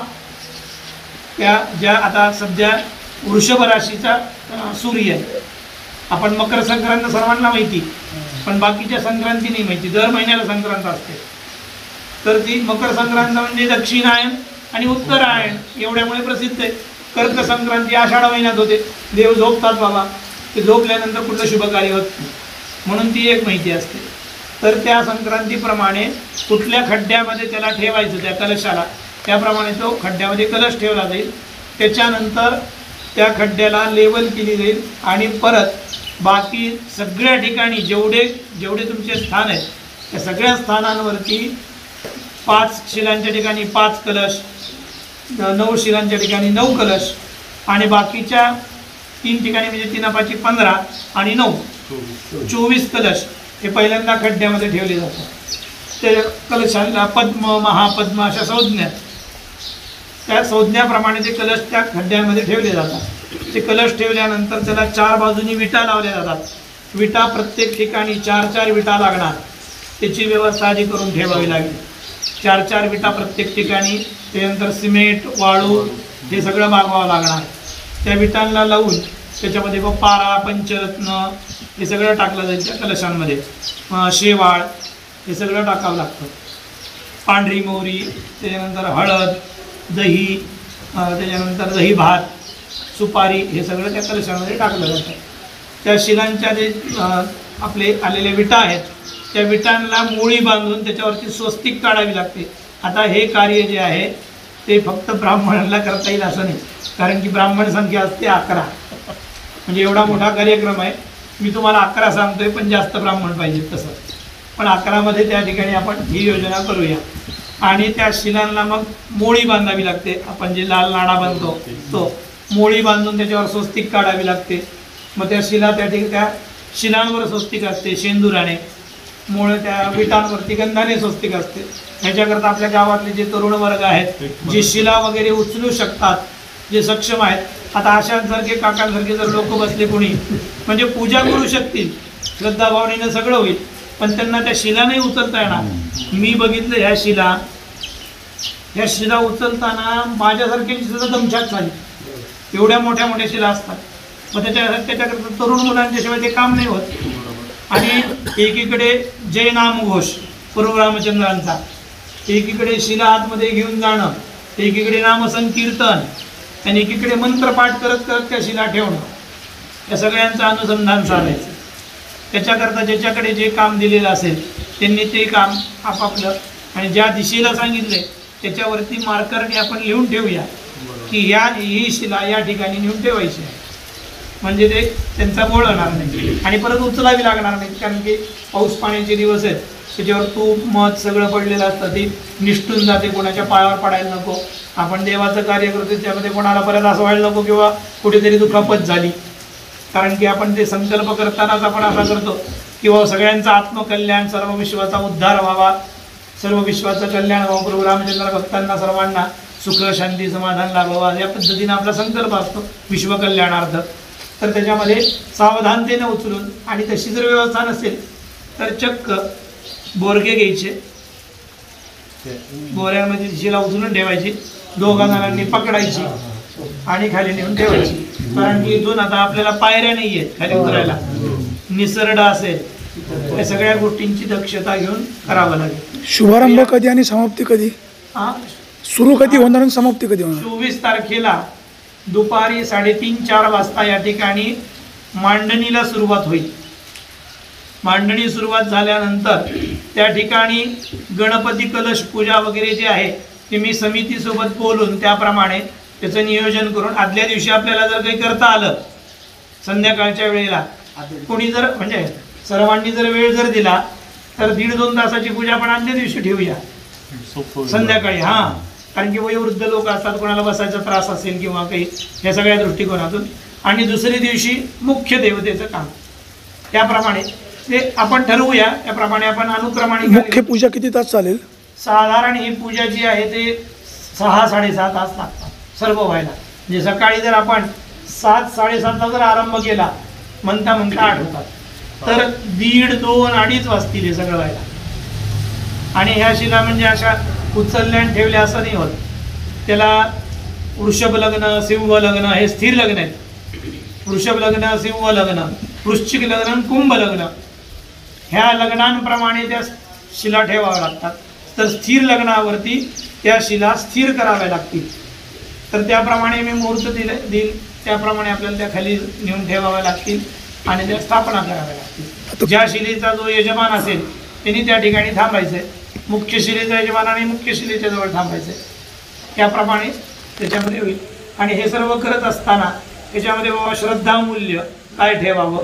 त्या ज्या आता सध्या वृषभ राशीचा सूर्य आहे. आपण मकर संक्रांत सर्वांना माहिती, पण बाकीच्या संक्रांती नाही माहिती. दर महिन्याला संक्रांत असते. तर ती मकर संक्रांत म्हणजे दक्षिणायन आणि उत्तरायण एवढ्यामुळे प्रसिद्ध आहे. कर्क संक्रांती आषाढ महिन्यात होते. देव झोपतात बाबा, ते झोपल्यानंतर कुठलं शुभ कार्य होत नाही, म्हणून ती एक माहिती असते. तर त्या संक्रांतीप्रमाणे कुठल्या खड्ड्यामध्ये त्याला ठेवायचं त्या कलशाला, त्याप्रमाणे तो खड्ड्यामध्ये कलश ठेवला जाईल. त्याच्यानंतर त्या खड्ड्याला लेवल केली जाईल आणि परत बाकी सगळ्या ठिकाणी जेवढे तुमचे स्थान आहेत त्या सगळ्या स्थानांवरती 5 शिलांच्या ठिकाणी 5 कलश, 9 शिलांच्या ठिकाणी 9 कलश आणि बाकीच्या 3 ठिकाणी म्हणजे 3 15 आणि 9 24 कलश हे पहिल्यांदा खड्ड्यामध्ये ठेवले जातात. ते कलशांना पद्म, महापद्म अशा संज्ञा, त्या संज्ञाप्रमाणे ते कलश त्या खड्ड्यांमध्ये ठेवले जातात. ते कलश ठेवल्यानंतर त्याला 4 बाजूनी विटा लावल्या जातात. विटा प्रत्येक ठिकाणी 4-4 विटा लागणार, त्याची व्यवस्था आधी करून ठेवावी लागेल. 4-4 विटा प्रत्येक ठिकाणी. त्यानंतर सिमेंट, वाळू हे सगळं मागवावं लागणार. त्या विटांना लावून त्याच्यामध्ये पारा, पंचरत्न हे सगळं टाकलं जाईल त्या कलशांमध्ये. शेवाळ हे सगळं टाकावं लागतं. पांढरी मोहरी, त्याच्यानंतर हळद, दही, त्याच्यानंतर दही भात, सुपारी हे सगळं त्या कलशामध्ये टाकलं जातं. त्या शिलांच्या जे आपले आलेल्या विटा आहेत त्या विटांना मोळी बांधून त्याच्यावरती स्वस्तिक काढावी लागते. आता हे कार्य जे आहे ते फक्त ब्राह्मणांना करता येईल असं नाही, कारण की ब्राह्मण संख्या असते 11. म्हणजे एवढा मोठा कार्यक्रम आहे, मी तुम्हाला 11 सांगतोय, पण जास्त ब्राह्मण पाहिजेत तसं. पण 11मध्ये त्या ठिकाणी आपण ही योजना करूया. आणि त्या शिलांना मग मोळी बांधावी लागते. आपण जे लाल नाडा बांधतो तो मोळी बांधून त्याच्यावर स्वस्तिक काढावी लागते. मग त्या शिला त्या ठिकाणी त्या शिलांवर स्वस्तिक असते शेंदुराने, मुळे त्या विटांवरती गंधाने स्वस्तिक असते. ह्याच्याकरता आपल्या गावातले जे तरुण वर्ग आहेत, जे शिला वगैरे उचलू शकतात, जे सक्षम आहेत, आता अशांसारखे काकांसारखे जर लोक बसले कोणी, म्हणजे पूजा करू शकतील, श्रद्धाभावनेनं सगळं होईल, पण त्यांना त्या शिला नाही उचलता येणार. मी बघितलं ह्या शिला उचलताना माझ्यासारख्याची सुद्धा दमछाक झाली. एवढ्या मोठ्या मोठ्या शिला असतात. मग त्याच्याकरता तरुण मुलांच्याशिवाय ते काम नाही होत. आणि एकीकडे जय नामघोष प्रभू रामचंद्रांचा, एकीकडे शिला आतमध्ये घेऊन जाणं, एकीकडे नामसंकीर्तन, आणि एकीकडे मंत्रपाठ करत करत त्या शिला ठेवणं, या सगळ्यांचं अनुसंधान साधायचं. त्याच्याकरता ज्याच्याकडे जे काम दिलेलं असेल त्यांनी ते काम आपापलं, आणि ज्या दिशेला सांगितले त्याच्यावरती मार्करने आपण लिहून ठेवूया की ही शिला या ठिकाणी नेऊन ठेवायची आहे. म्हणजे ते त्यांचा बोळ होणार नाही आणि परत उचलावी लागणार नाही. कारण की पाऊस पाण्याचे दिवस आहेत, त्याच्यावर तूप मध सगळं पडलेलं असतं, ती निष्ठून जाते, कोणाच्या पायावर पडायला नको. आपण देवाचं कार्य करतो त्यामध्ये कोणाला परत असं व्हायला नको किंवा कुठेतरी दुखापत झाली. कारण की आपण ते संकल्प करतानाच आपण असा करतो किंवा सगळ्यांचं आत्मकल्याण, सर्व विश्वाचा उद्धार व्हावा, सर्व विश्वाचं कल्याण व्हावं, प्रभू रामचंद्र भक्तांना सर्वांना सुख शांती समाधान लाभावा, या पद्धतीने आपला संकल्प असतो विश्वकल्याणार्थ. तर त्याच्यामध्ये सावधानतेने उचलून, आणि तशी जर व्यवस्था नसेल तर चक्क बोरगे घ्यायचे, बोऱ्यामध्ये शिला उचलून ठेवायची, दोघा जणांनी पकडायची आणि खाली नेऊन ठेवायची. कारण की इथून आता आपल्याला पायऱ्या नाही आहेत खाली उतरायला, निसरडा असेल, या सगळ्या गोष्टींची दक्षता घेऊन करावं लागेल. शुभारंभ कधी आणि समाप्ती कधी? सुरू कधी होणार आणि समाप्ती कधी होणार? 24 तारखेला दुपारी 3:30-4 वाजता या ठिकाणी मांडणीला सुरुवात होईल. मांडणी सुरुवात झाल्यानंतर त्या ठिकाणी गणपती कलश पूजा वगैरे जे आहे ते मी समितीसोबत बोलून त्याप्रमाणे त्याचं नियोजन करून, आदल्या दिवशी आपल्याला जर काही करता आलं संध्याकाळच्या वेळेला, कोणी जर म्हणजे सर्वांनी जर वेळ जर दिला तर 1.5-2 तासाची पूजा पण आदल्या दिवशी ठेवूया संध्याकाळी. हां, कारण की वयोवृद्ध लोक असतात, कोणाला बसायचा त्रास असेल किंवा काही, या सगळ्या दृष्टिकोनातून. आणि दुसरी दिवशी मुख्य देवतेचं काम, त्याप्रमाणे ते आपण ठरवूया, त्याप्रमाणे आपण अनुक्रमाने. मुख्य पूजा किती तास चालेल? साधारण ही पूजा जी आहे ते 6-6.5 तास लागतात सर्व व्हायला. म्हणजे सकाळी जर आपण 7-7:30 जर आरंभ केला, म्हणता 8 होतात, तर 1:30, 2, 2:30 वाजतील हे सगळं व्हायला. आणि ह्या शिला म्हणजे अशा उचलल्या आणि ठेवल्या असं नाही होत. त्याला वृषभ लग्न, सिंह लग्न हे स्थिर लग्न आहेत. वृषभ लग्न, सिंह लग्न, वृश्चिक लग्न, कुंभ लग्न, ह्या लग्नांप्रमाणे त्या शिला ठेवाव्या लागतात. तर स्थिर लग्नावरती त्या शिला स्थिर कराव्या लागतील. तर त्याप्रमाणे मी मुहूर्त देईल, त्याप्रमाणे आपल्याला त्या खाली नेऊन ठेवाव्या लागतील आणि त्या स्थापना कराव्या लागतील. ज्या शिलेचा जो यजमान असेल त्यांनी त्या ठिकाणी थांबायचं आहे, मुख्य शिलेचा यजमानाने मुख्य शिलेच्या जवळ थांबायचं आहे. त्याप्रमाणे त्याच्यामध्ये होईल. आणि हे सर्व करत असताना त्याच्यामध्ये बाबा श्रद्धामूल्य काय ठेवावं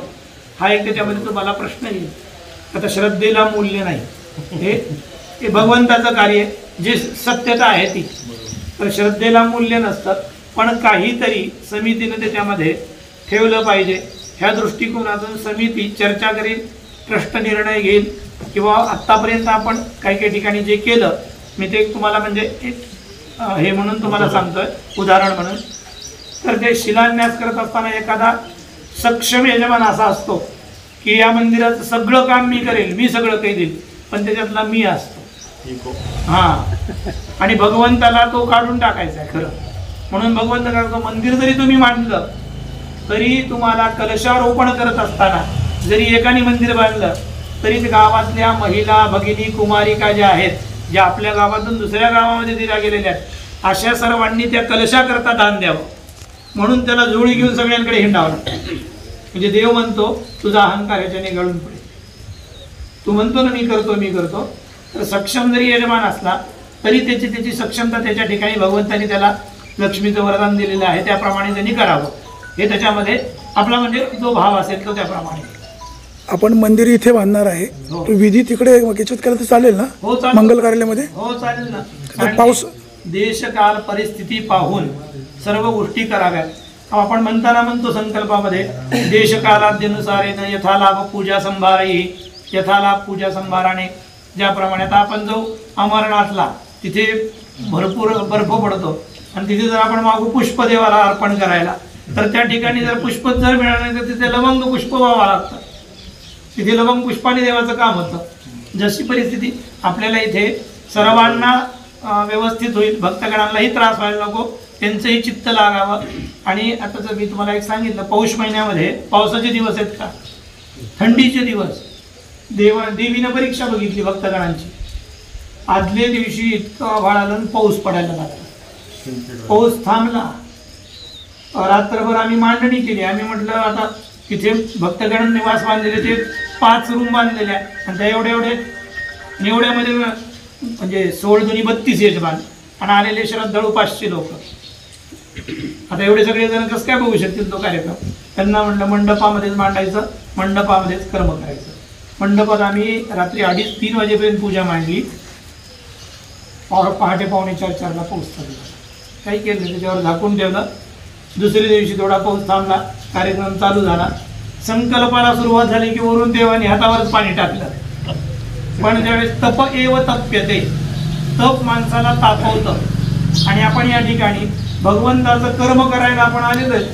हा एक त्याच्यामध्ये तुम्हाला प्रश्न येईल. आता श्रद्धेला मूल्य नाही, हे भगवंताचं कार्य, जे सत्यता आहे ती. तर श्रद्धेला मूल्य नसतं, पण काहीतरी समितीनं त्याच्यामध्ये ठेवलं पाहिजे. ह्या दृष्टिकोनातून समिती चर्चा करेल, स्पष्ट निर्णय घेईल. किंवा आत्तापर्यंत आपण काही काही ठिकाणी जे केलं, मी ते तुम्हाला म्हणजे एक हे म्हणून तुम्हाला सांगतोय, उदाहरण म्हणून. तर ते शिलान्यास करत असताना एखादा सक्षम यजमान असा असतो की या मंदिराचं सगळं काम मी करेल, मी सगळं काही देईल, पण त्याच्यातला मी असतो. हां, आणि भगवंताला तो काढून टाकायचा आहे खरं. म्हणून भगवंत करतो, मंदिर जरी तुम्ही मांडलं तरी तुम्हाला कलशारोपण करत असताना जरी एकाने मंदिर बांधलं तरी गावातल्या महिला भगिनी कुमारिका ज्या आहेत, ज्या आपल्या गावातून दुसऱ्या गावामध्ये दिल्या गेलेल्या आहेत, अशा सर्वांनी त्या कलशाकरता दान द्यावं. म्हणून त्याला जोडी घेऊन सगळ्यांकडे हिंडावं लागतं. म्हणजे देव म्हणतो तुझा अहंकार ह्याच्याने गळून पडेल. तू म्हणतो ना मी करतो. तर सक्षम जरी यजमान असला तरी त्याची सक्षमता त्याच्या ठिकाणी भगवंतांनी त्याला लक्ष्मीचं वरदान दिलेलं आहे, त्याप्रमाणे त्यांनी करावं. हे त्याच्यामध्ये आपला म्हणजे जो भाव असेल तो त्याप्रमाणे. आपण मंदिर इथे बांधणार आहे, हो. तो विधी तिकडे याच्यात केला तर चालेल ना? हो चालेल. मंगल कार्यालयामध्ये हो चालेल ना. आता कारण पाऊस देशकाल परिस्थिती पाहून सर्व गोष्टी कराव्यात. आपण म्हणतो संकल्पामध्ये देशकालाद्यनुसारेन यथालाभ पूजा संभारही यथालाभ पूजा संभाराने. ज्याप्रमाणे आता आपण जो अमरनाथला तिथे भरपूर बर्फ पडतो आणि तिथे जर आपण मागू पुष्प देवाला अर्पण करायला, तर त्या ठिकाणी जर पुष्पच जर मिळालं नाही तर तिथे लवंग पुष्प व्हावं लागतं. तिथे लवंग पुष्पाने देवाचं काम होतं. जशी परिस्थिती आपल्याला इथे सर्वांना व्यवस्थित होईल, भक्तगणांनाही त्रास व्हायला नको, त्यांचंही चित्त लागावं. आणि आता जर मी तुम्हाला एक सांगितलं, पौष महिन्यामध्ये पावसाचे दिवस आहेत का, थंडीचे दिवस, देवीनं परीक्षा बघितली भक्तगणांची. आदल्या दिवशी इतकं आभाळ आलं आणि पाऊस पडायला लागला. पाऊस थांबला. रात्रभर आम्ही मांडणी केली. आम्ही म्हटलं आता तिथे भक्तगण निवास बांधलेले, ते 5 रूम बांधलेल्या आणि त्या एवढ्यामध्ये म्हणजे 16 दुनी 32 यजमान आणि आलेले श्रद्धाळू 500 लोक. आता एवढे सगळे जण कसं काय बघू शकतील तो कार्यक्रम? त्यांना म्हटलं मंडपामध्येच मांडायचं, मंडपामध्येच कर्म करायचं. मंडपात आम्ही रात्री 2:30-3 वाजेपर्यंत पूजा मांडली. पहाटे 4:45ला पाऊस चालू. काही केलं नाही, त्याच्यावर झाकून ठेवलं. दुसऱ्या दिवशी थोडा पाऊस थांबला, कार्यक्रम चालू झाला. संकल्पाला सुरुवात झाली की वरून देवाने हातावरच पाणी टाकलं. पण ज्यावेळेस तप एव तप्यते, तप माणसाला तापवतं. आणि आपण या ठिकाणी भगवंताचं कर्म करायला आपण आलेलो आहे.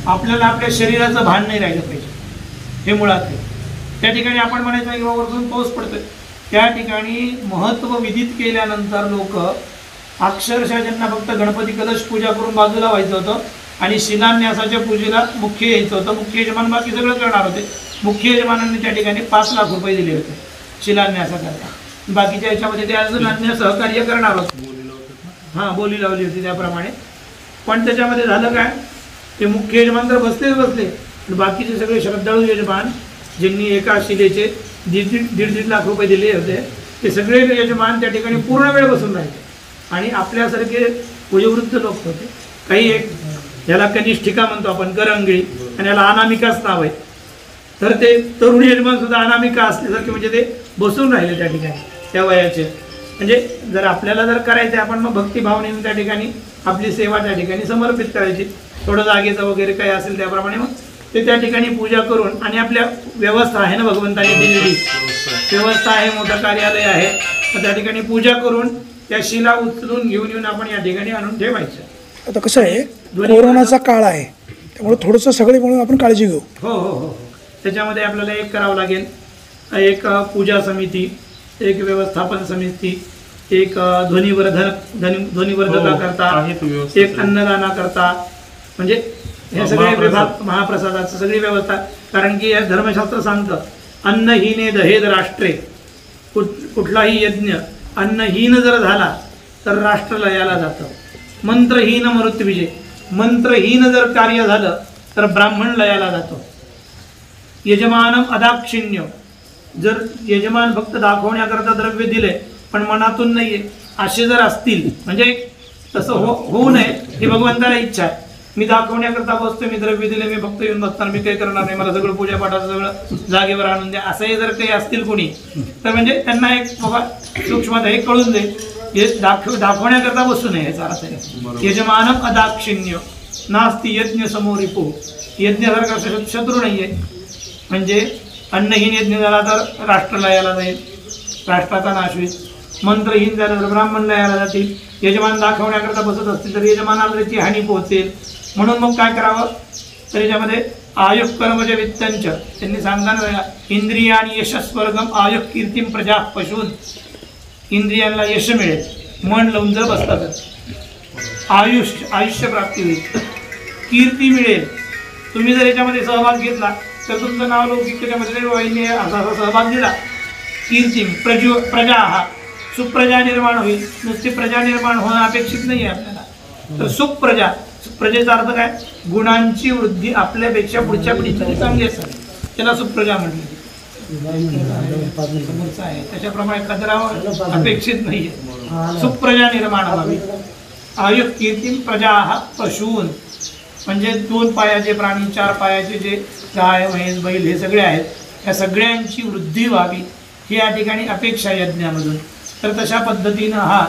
आपल्याला आपल्या शरीराचं भान नाही राहिलं पाहिजे, हे मुळात आहे. त्या ठिकाणी आपण म्हणायचं की वरून पाऊस पडतोय, त्या ठिकाणी महत्त्व विदित केल्यानंतर लोक अक्षरशः ज्यांना फक्त गणपती कलश पूजा करून बाजूला व्हायचं होतं आणि शिलान्यासाच्या पूजेला मुख्य यायचं होतं. मुख्य यजमान बाकी सगळं करणार होते. मुख्य यजमानांनी त्या ठिकाणी 5 लाख रुपये दिले होते शिलान्यासाकरता. बाकीच्या याच्यामध्ये ते अजून अन्य सहकार्य करणार होते. हां, बोली लावली होती त्याप्रमाणे. पण त्याच्यामध्ये झालं काय, ते मुख्य यजमान तर बसले, बाकीचे सगळे श्रद्धाळू यजमान ज्यांनी एका शिलेचे 1.5 लाख रुपये दिले होते, ते सगळे यजमान त्या ठिकाणी पूर्ण वेळ बसून राहिले. आणि आपल्यासारखे वयोवृद्ध लोक होते. काही एक याला कनिष्ठिका म्हणतो आपण, करंगळी, आणि याला अनामिकाच नाव आहे. तर ते तरुण यजमान सुद्धा अनामिका असल्यासारखे, म्हणजे ते बसून राहिले त्या ठिकाणी त्या वयाचे. म्हणजे जर आपल्याला जर करायचं आपण मग भक्तिभावनेने त्या ठिकाणी आपली सेवा त्या ठिकाणी समर्पित करायची. थोडं जागेचं वगैरे काही असेल त्याप्रमाणे मग ते त्या ठिकाणी पूजा करून. आणि आपल्या व्यवस्था आहे ना भगवंतांनी दिलेली व्यवस्था आहे, मोठं कार्यालय आहे, तर त्या ठिकाणी पूजा करून त्या शिला उचलून घेऊन येऊन आपण या ठिकाणी आणून ठेवायचं. आता कसं आहे, कोरोनाचा काळ आहे, त्यामुळे थोडंसं सगळे म्हणून आपण काळजी घेऊ. हो हो हो. त्याच्यामध्ये आपल्याला एक करावं लागेल, एक पूजा समिती, एक व्यवस्थापन समिती, एक ध्वनिवर्धका करता, एक अन्नदाना करता, म्हणजे हे सगळे विभाग, महाप्रसादाचं सगळी व्यवस्था. कारण की या धर्मशास्त्र सांगतं, अन्नहीने दहेद राष्ट्रे. कुठलाही यज्ञ अन्नहीन जर झाला तर राष्ट्र लयाला जातं. मंत्रहीन मृत्युविजय, मंत्रहीन जर कार्य झालं तर ब्राह्मण लयाला जातो. यजमानम अदाक्षिण्य, जर यजमान फक्त दाखवण्याकरता द्रव्य दिले पण मनातून नाहीये असे जर असतील, म्हणजे तसं होऊ नये ही भगवंताला इच्छा आहे. मी दाखवण्याकरता बसतोय, मी द्रव्य दिले, मी फक्त येऊन बसताना मी काही करणार नाही, मला सगळं पूजापाठाचं सगळं जागेवर आणून द्या, असंही जर काही असतील कोणी, तर म्हणजे त्यांना एक बाबा सूक्ष्मता हे कळून दे, हे दाखवण्याकरता बसू नये याचा अर्थ आहे. यजमानम अदाक्षिण्य नास्ती यज्ञ समोरिपो, यज्ञासारखा शत्रू नाहीये. म्हणजे अन्नहीन यज्ञ झाला तर राष्ट्र लयाला जाईल, राष्ट्राचा नाश होईल. मंत्रहीन झालं तर ब्राह्मण लयाला जातील. यजमान दाखवण्याकरता बसत असतील तर यजमानाला त्याची हानी पोहोचेल. म्हणून मग काय करावं, तर याच्यामध्ये आयुः कर्मज वित्तंच, त्यांनी सांगताना इंद्रियानी यशस्वर्गम आयुः कीर्तिम प्रजा पशून, इंद्रियांना यश मिळेल मन लावून जर बसला तर आयुष्य प्राप्ती होईल, कीर्ती मिळेल. तुम्ही जर याच्यामध्ये सहभाग घेतला तर तुमचं नाव लौकिक त्याच्यामध्ये वहिनी असा सहभाग दिला. कीर्ती प्रजा, हा सुप्रजा निर्माण होईल. नुसती प्रजा निर्माण होणं अपेक्षित नाही आहे आपल्याला, तर सुप्रजा, प्रजेचा अर्थ काय, गुणांची वृद्धी आपल्यापेक्षा पुढच्या पिढीची चांगली असेल, त्याला सुप्रजा म्हटली. समोरचा आहे त्याच्याप्रमाणे कदरावं अपेक्षित नाही आहे. सुप्रजा निर्माण व्हावी. आयुः कीर्ती प्रजा पशून म्हणजे 2 पायाचे प्राणी, 4 पायाचे जे गाय म्हैस बैल हे सगळे आहेत या सगळ्यांची वृद्धी व्हावी ही या ठिकाणी अपेक्षा यज्ञामधून. तर तशा पद्धतीनं हा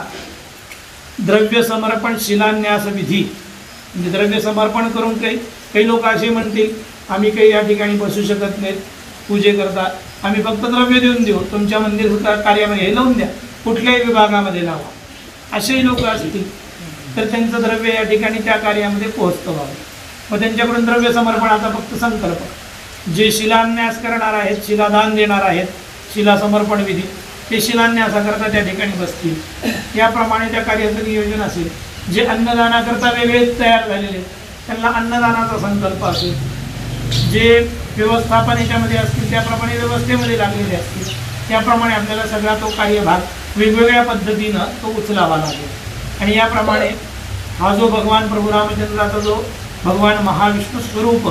द्रव्य समर्पण शिलान्यास विधी म्हणजे द्रव्य समर्पण करून काही लोक असे म्हणतील आम्ही काही या ठिकाणी बसू शकत नाहीत पूजे करता, आम्ही फक्त द्रव्य देऊन देऊ, तुमच्या मंदिर कार्यामध्ये हे लावून द्या, कुठल्याही विभागामध्ये लावा, असेही लोक असतील तर त्यांचं द्रव्य या ठिकाणी त्या कार्यामध्ये पोहोचतं व्हावं. मग त्यांच्याकडून द्रव्य समर्पणाचा फक्त संकल्प. जे शिलान्यास करणार आहेत, शिलादान देणार आहेत, शिला समर्पण विधी ते शिलान्यासाकरता त्या ठिकाणी बसतील. याप्रमाणे त्या कार्याचं नियोजन असेल. जे अन्नदानाकरता वेगळे तयार झालेले त्यांना अन्नदानाचा संकल्प असेल. जे व्यवस्थापन याच्यामध्ये असतील त्याप्रमाणे व्यवस्थेमध्ये लागलेले असतील. त्याप्रमाणे आपल्याला सगळा तो कार्यभाग वेगवेगळ्या पद्धतीनं तो उचलावा लागेल. आणि याप्रमाणे हा जो भगवान प्रभू रामचंद्राचा जो भगवान महाविष्णू स्वरूप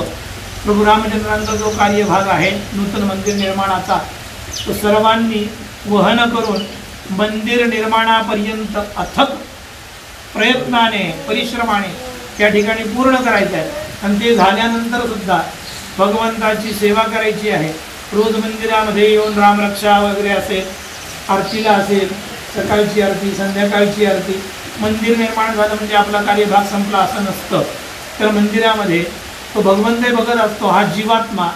प्रभू रामचंद्रांचा जो कार्यभाग आहे नूतन मंदिर निर्माणाचा तो सर्वांनी वहन करून मंदिर निर्माणापर्यंत अथक प्रयत्नाने परिश्रमाने त्या ठिकाणी पूर्ण करायचं आहे. आणि ते झाल्यानंतर सुद्धा भगवंताची सेवा करायची आहे. रोज मंदिरामध्ये येऊन रामरक्षा वगैरे असेल, आरतीला असेल, सकाळची आरती संध्याकाळची आरती. मंदिर निर्माण झालं म्हणजे आपला कार्यभाग संपला असं नसतं. तर मंदिरामध्ये तो भगवंतही बघत असतो. हा जीवात्मा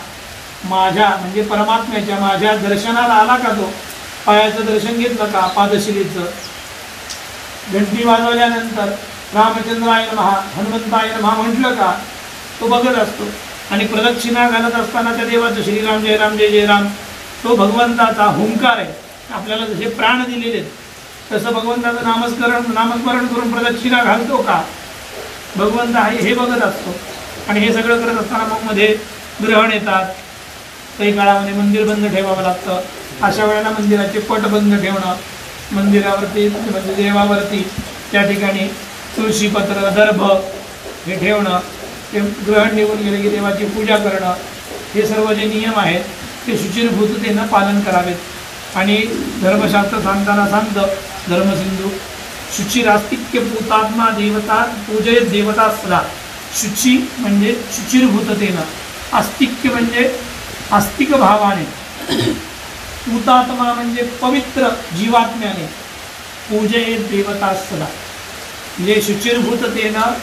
माझ्या म्हणजे परमात्म्याच्या माझ्या दर्शनाला आला का, तो पायाचं दर्शन घेतलं का, पादशिलेचं घंटी वाजवल्यानंतर रामचंद्राय नमः हनुमंताय नमः म्हटलं का, तो बघत असतो. आणि प्रदक्षिणा घालत असताना त्या देवाचं श्रीराम जय राम जय जय राम तो भगवंताचा हुंकार आहे. आपल्याला जसे प्राण दिलेले तसं भगवंताचं नामस्मरण करून प्रदक्षिणा घालतो का भगवंत आहे हे बघत असतो. आणि हे सगळं करत असताना मग मध्ये ग्रहण येतात, काही काळामध्ये मंदिर बंद ठेवावं लागतं. अशा वेळेला मंदिराचे पट बंद ठेवणं, मंदिरावरती म्हणजे देवावरती त्या ठिकाणी तुळशीपत्र दर्भ हे ठेवणं, ते ग्रहण निघून गेले की देवाची पूजा करणं, हे सर्व जे नियम आहेत ते शुचिर्भूततेनं पालन करावेत. आणि धर्मशास्त्र सांगताना सांगतं धर्मसिंधू शुचिरास्तिक्य पूतात्मा देवता पूजयत देवता सदा. शुची म्हणजे शुचिर्भूततेनं, आस्तिक्य म्हणजे आस्तिक भावाने, पूतात्मा म्हणजे पवित्र जीवात्म्याने, पूजयत देवता सदा म्हणजे शुचिर्भूततेनं,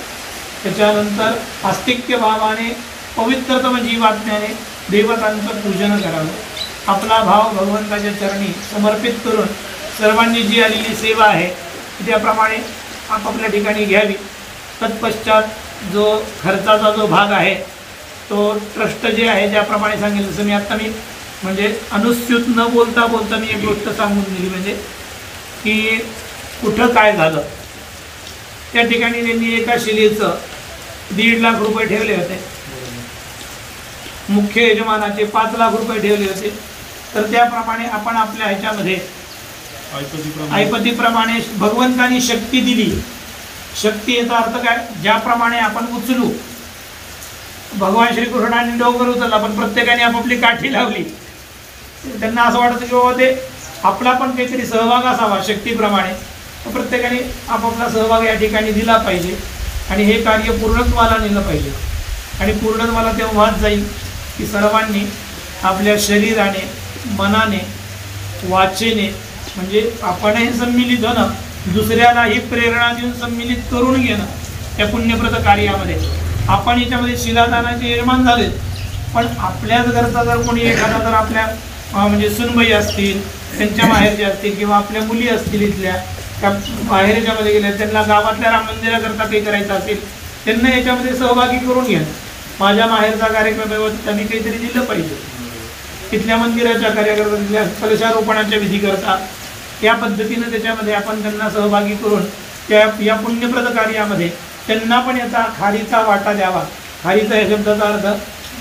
त्याच्यानंतर आस्तिक्य भावाने पवित्रतम जीवात्म्याने देवतांचं पूजन करावं. आपला भाव भगवंताच्या चरणी समर्पित करून सर्वांनी जी आलेली सेवा आहे त्याप्रमाणे आपापल्या ठिकाणी घ्यावी. तत्पश्चात जो खर्चाचा जो भाग आहे तो ट्रस्ट जे आहे ज्याप्रमाणे सांगितलं तसं मी म्हणजे अनुस्यूत न बोलता मी एक गोष्ट सांगून दिली. म्हणजे की कुठं काय झालं त्या ठिकाणी त्यांनी एका शिलेचं 1.5 लाख रुपये ठेवले होते, मुख्य यजमानाचे 5 लाख रुपये ठेवले होते. तर त्याप्रमाणे आपण आपल्या ह्याच्यामध्ये ऐपतीप्रमाणे भगवंतानी शक्ती दिली. शक्ती याचा अर्थ काय, ज्याप्रमाणे आपण उचलू. भगवान श्रीकृष्णाने डोंगर उचलला पण प्रत्येकाने आपापली काठी लावली. त्यांना असं वाटतं की बाबा ते आपला पण काहीतरी सहभाग असावा शक्तीप्रमाणे. प्रत्येकाने आपापला सहभाग या ठिकाणी दिला पाहिजे आणि हे कार्य पूर्णत्वाला नेलं पाहिजे. आणि पूर्णत्वाला तेव्हाच जाईल की सर्वांनी आपल्या शरीराने मनाने वाचेने म्हणजे आपणही सम्मिलित होणं, दुसऱ्यालाही प्रेरणा देऊन सम्मिलित करून घेणं या पुण्यप्रद कार्यामध्ये. आपण याच्यामध्ये शिलादानाचे निर्माण झाले पण आपल्याच घरचा जर कोणी एखादा जर आपल्या म्हणजे सुनबाई असतील त्यांच्या माहेरच्या असतील किंवा आपल्या मुली असतील इथल्या त्या बाहेरच्यामध्ये गेल्या त्यांना गावातल्या राम मंदिराकरता काही करायचं असेल त्यांना याच्यामध्ये सहभागी करून घ्या. माझ्या माहेरचा कार्यक्रम आहे त्यांनी काहीतरी दिलं पाहिजे. तिथल्या मंदिराच्या कार्याकरता तिथल्या कलशारोपणाच्या विधी करता या पद्धतीनं त्याच्यामध्ये आपण त्यांना सहभागी करून त्या या पुण्यप्रद कार्यामध्ये त्यांना पण याचा खारीचा वाटा द्यावा. खारीचा या शब्दाचा अर्थ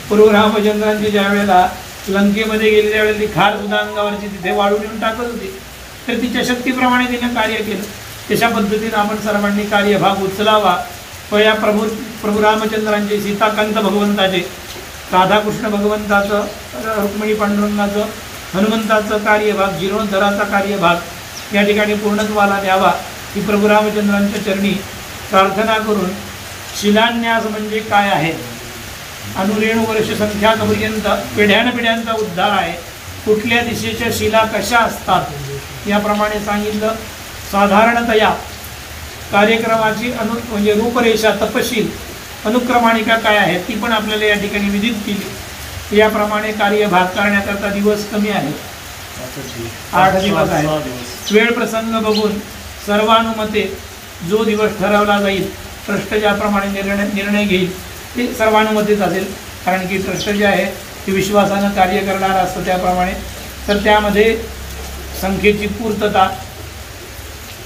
प्रभू रामचंद्रांची ज्या वेळेला लंकेमध्ये गेलेल्या वेळेला ती खार सुद्धा अंगावरची तिथे वाळून येऊन टाकत होती तर तिच्या शक्तीप्रमाणे तिने कार्य केलं. तशा पद्धतीनं आपण सर्वांनी कार्यभाग उचलावा. व या प्रभू रामचंद्रांचे सीताकांत भगवंताचे राधाकृष्ण भगवंताचं रुक्मिणी पांडुरंगाचं हनुमंताचं कार्यभाग जीर्णोद्धाराचा कार्यभाग या ठिकाणी पूर्णत्वाला द्यावा ही प्रभू रामचंद्रांच्या चरणी प्रार्थना करून, शिलान्यास म्हणजे काय आहे, अनुरेणू वर्ष संख्यापर्यंत पिढ्यानपिढ्यांचा उद्धार आहे, कुठल्या दिशेच्या शिला कशा असतात याप्रमाणे सांगितलं. साधारणतया कार्यक्रमाची म्हणजे रूपरेषा तपशील अनुक्रमाणिका काय आहे ती पण आपल्याला या ठिकाणी विदित केली. याप्रमाणे कार्यभाग करण्याकरता दिवस कमी आहेत, 8 दिवस आहेत. वेळ प्रसंग बघून सर्वानुमते जो दिवस ठरवला जाईल, ट्रस्ट ज्याप्रमाणे निर्णय घेईल ते सर्वानुमतेच असेल, कारण की ट्रस्ट जे आहे ते विश्वासानं कार्य करणार असतं त्याप्रमाणे. तर त्यामध्ये संख्येची पूर्तता,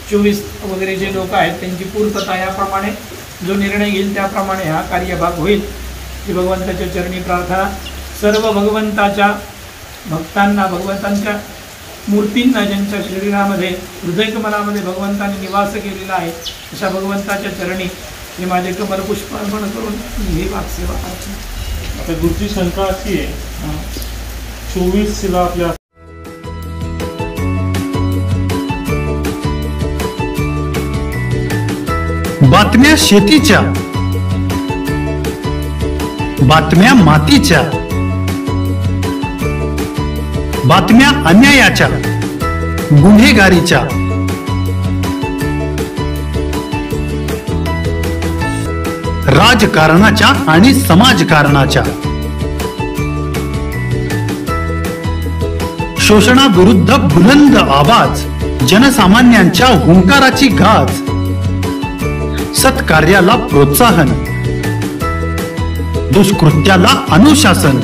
24 वगैरे जे लोक आहेत त्यांची पूर्तता, याप्रमाणे जो निर्णय घेईल त्याप्रमाणे हा कार्यभाग होईल. ही भगवंताच्या चरणी प्रार्थना. सर्व भगवंताच्या भक्तांना, भगवंतांच्या मूर्तींना, ज्यांच्या शरीरामध्ये हृदयकमलामध्ये भगवंतांनी निवास केलेला आहे, अशा भगवंताच्या चरणी हे माझे कमलपुष्प अर्पण करून ही वाकसेवा करतो. आता गुरुची शंका अशी आहे, 24 शिला आपल्या बातम्या शेतीच्या, बातम्या मातीच्या, बातम्या अन्यायाच्या, गुन्हेगारीच्या, राजकारणाच्या आणि समाजकारणाच्या, शोषणाविरुद्ध बुलंद आवाज, जनसामान्यांच्या हुंकाराची गाज, सत्कार्याला प्रोत्साहन, दुष्कृत्याला अनुशासन,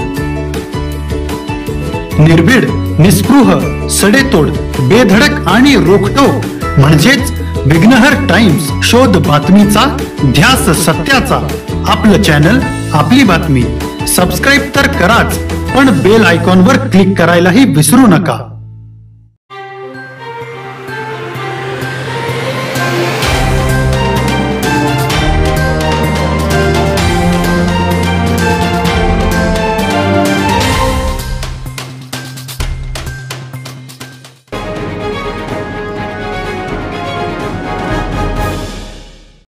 निर्भीड, निस्पृह, सडेतोड, बेधडक आणि रोखटोक म्हणजेच विघ्नहर टाइम्स. शोध बातमीचा, ध्यास सत्याचा. आपलं चॅनल, आपली बातमी. सबस्क्राईब तर कराच, पण बेल आयकॉनवर क्लिक करायलाही विसरू नका.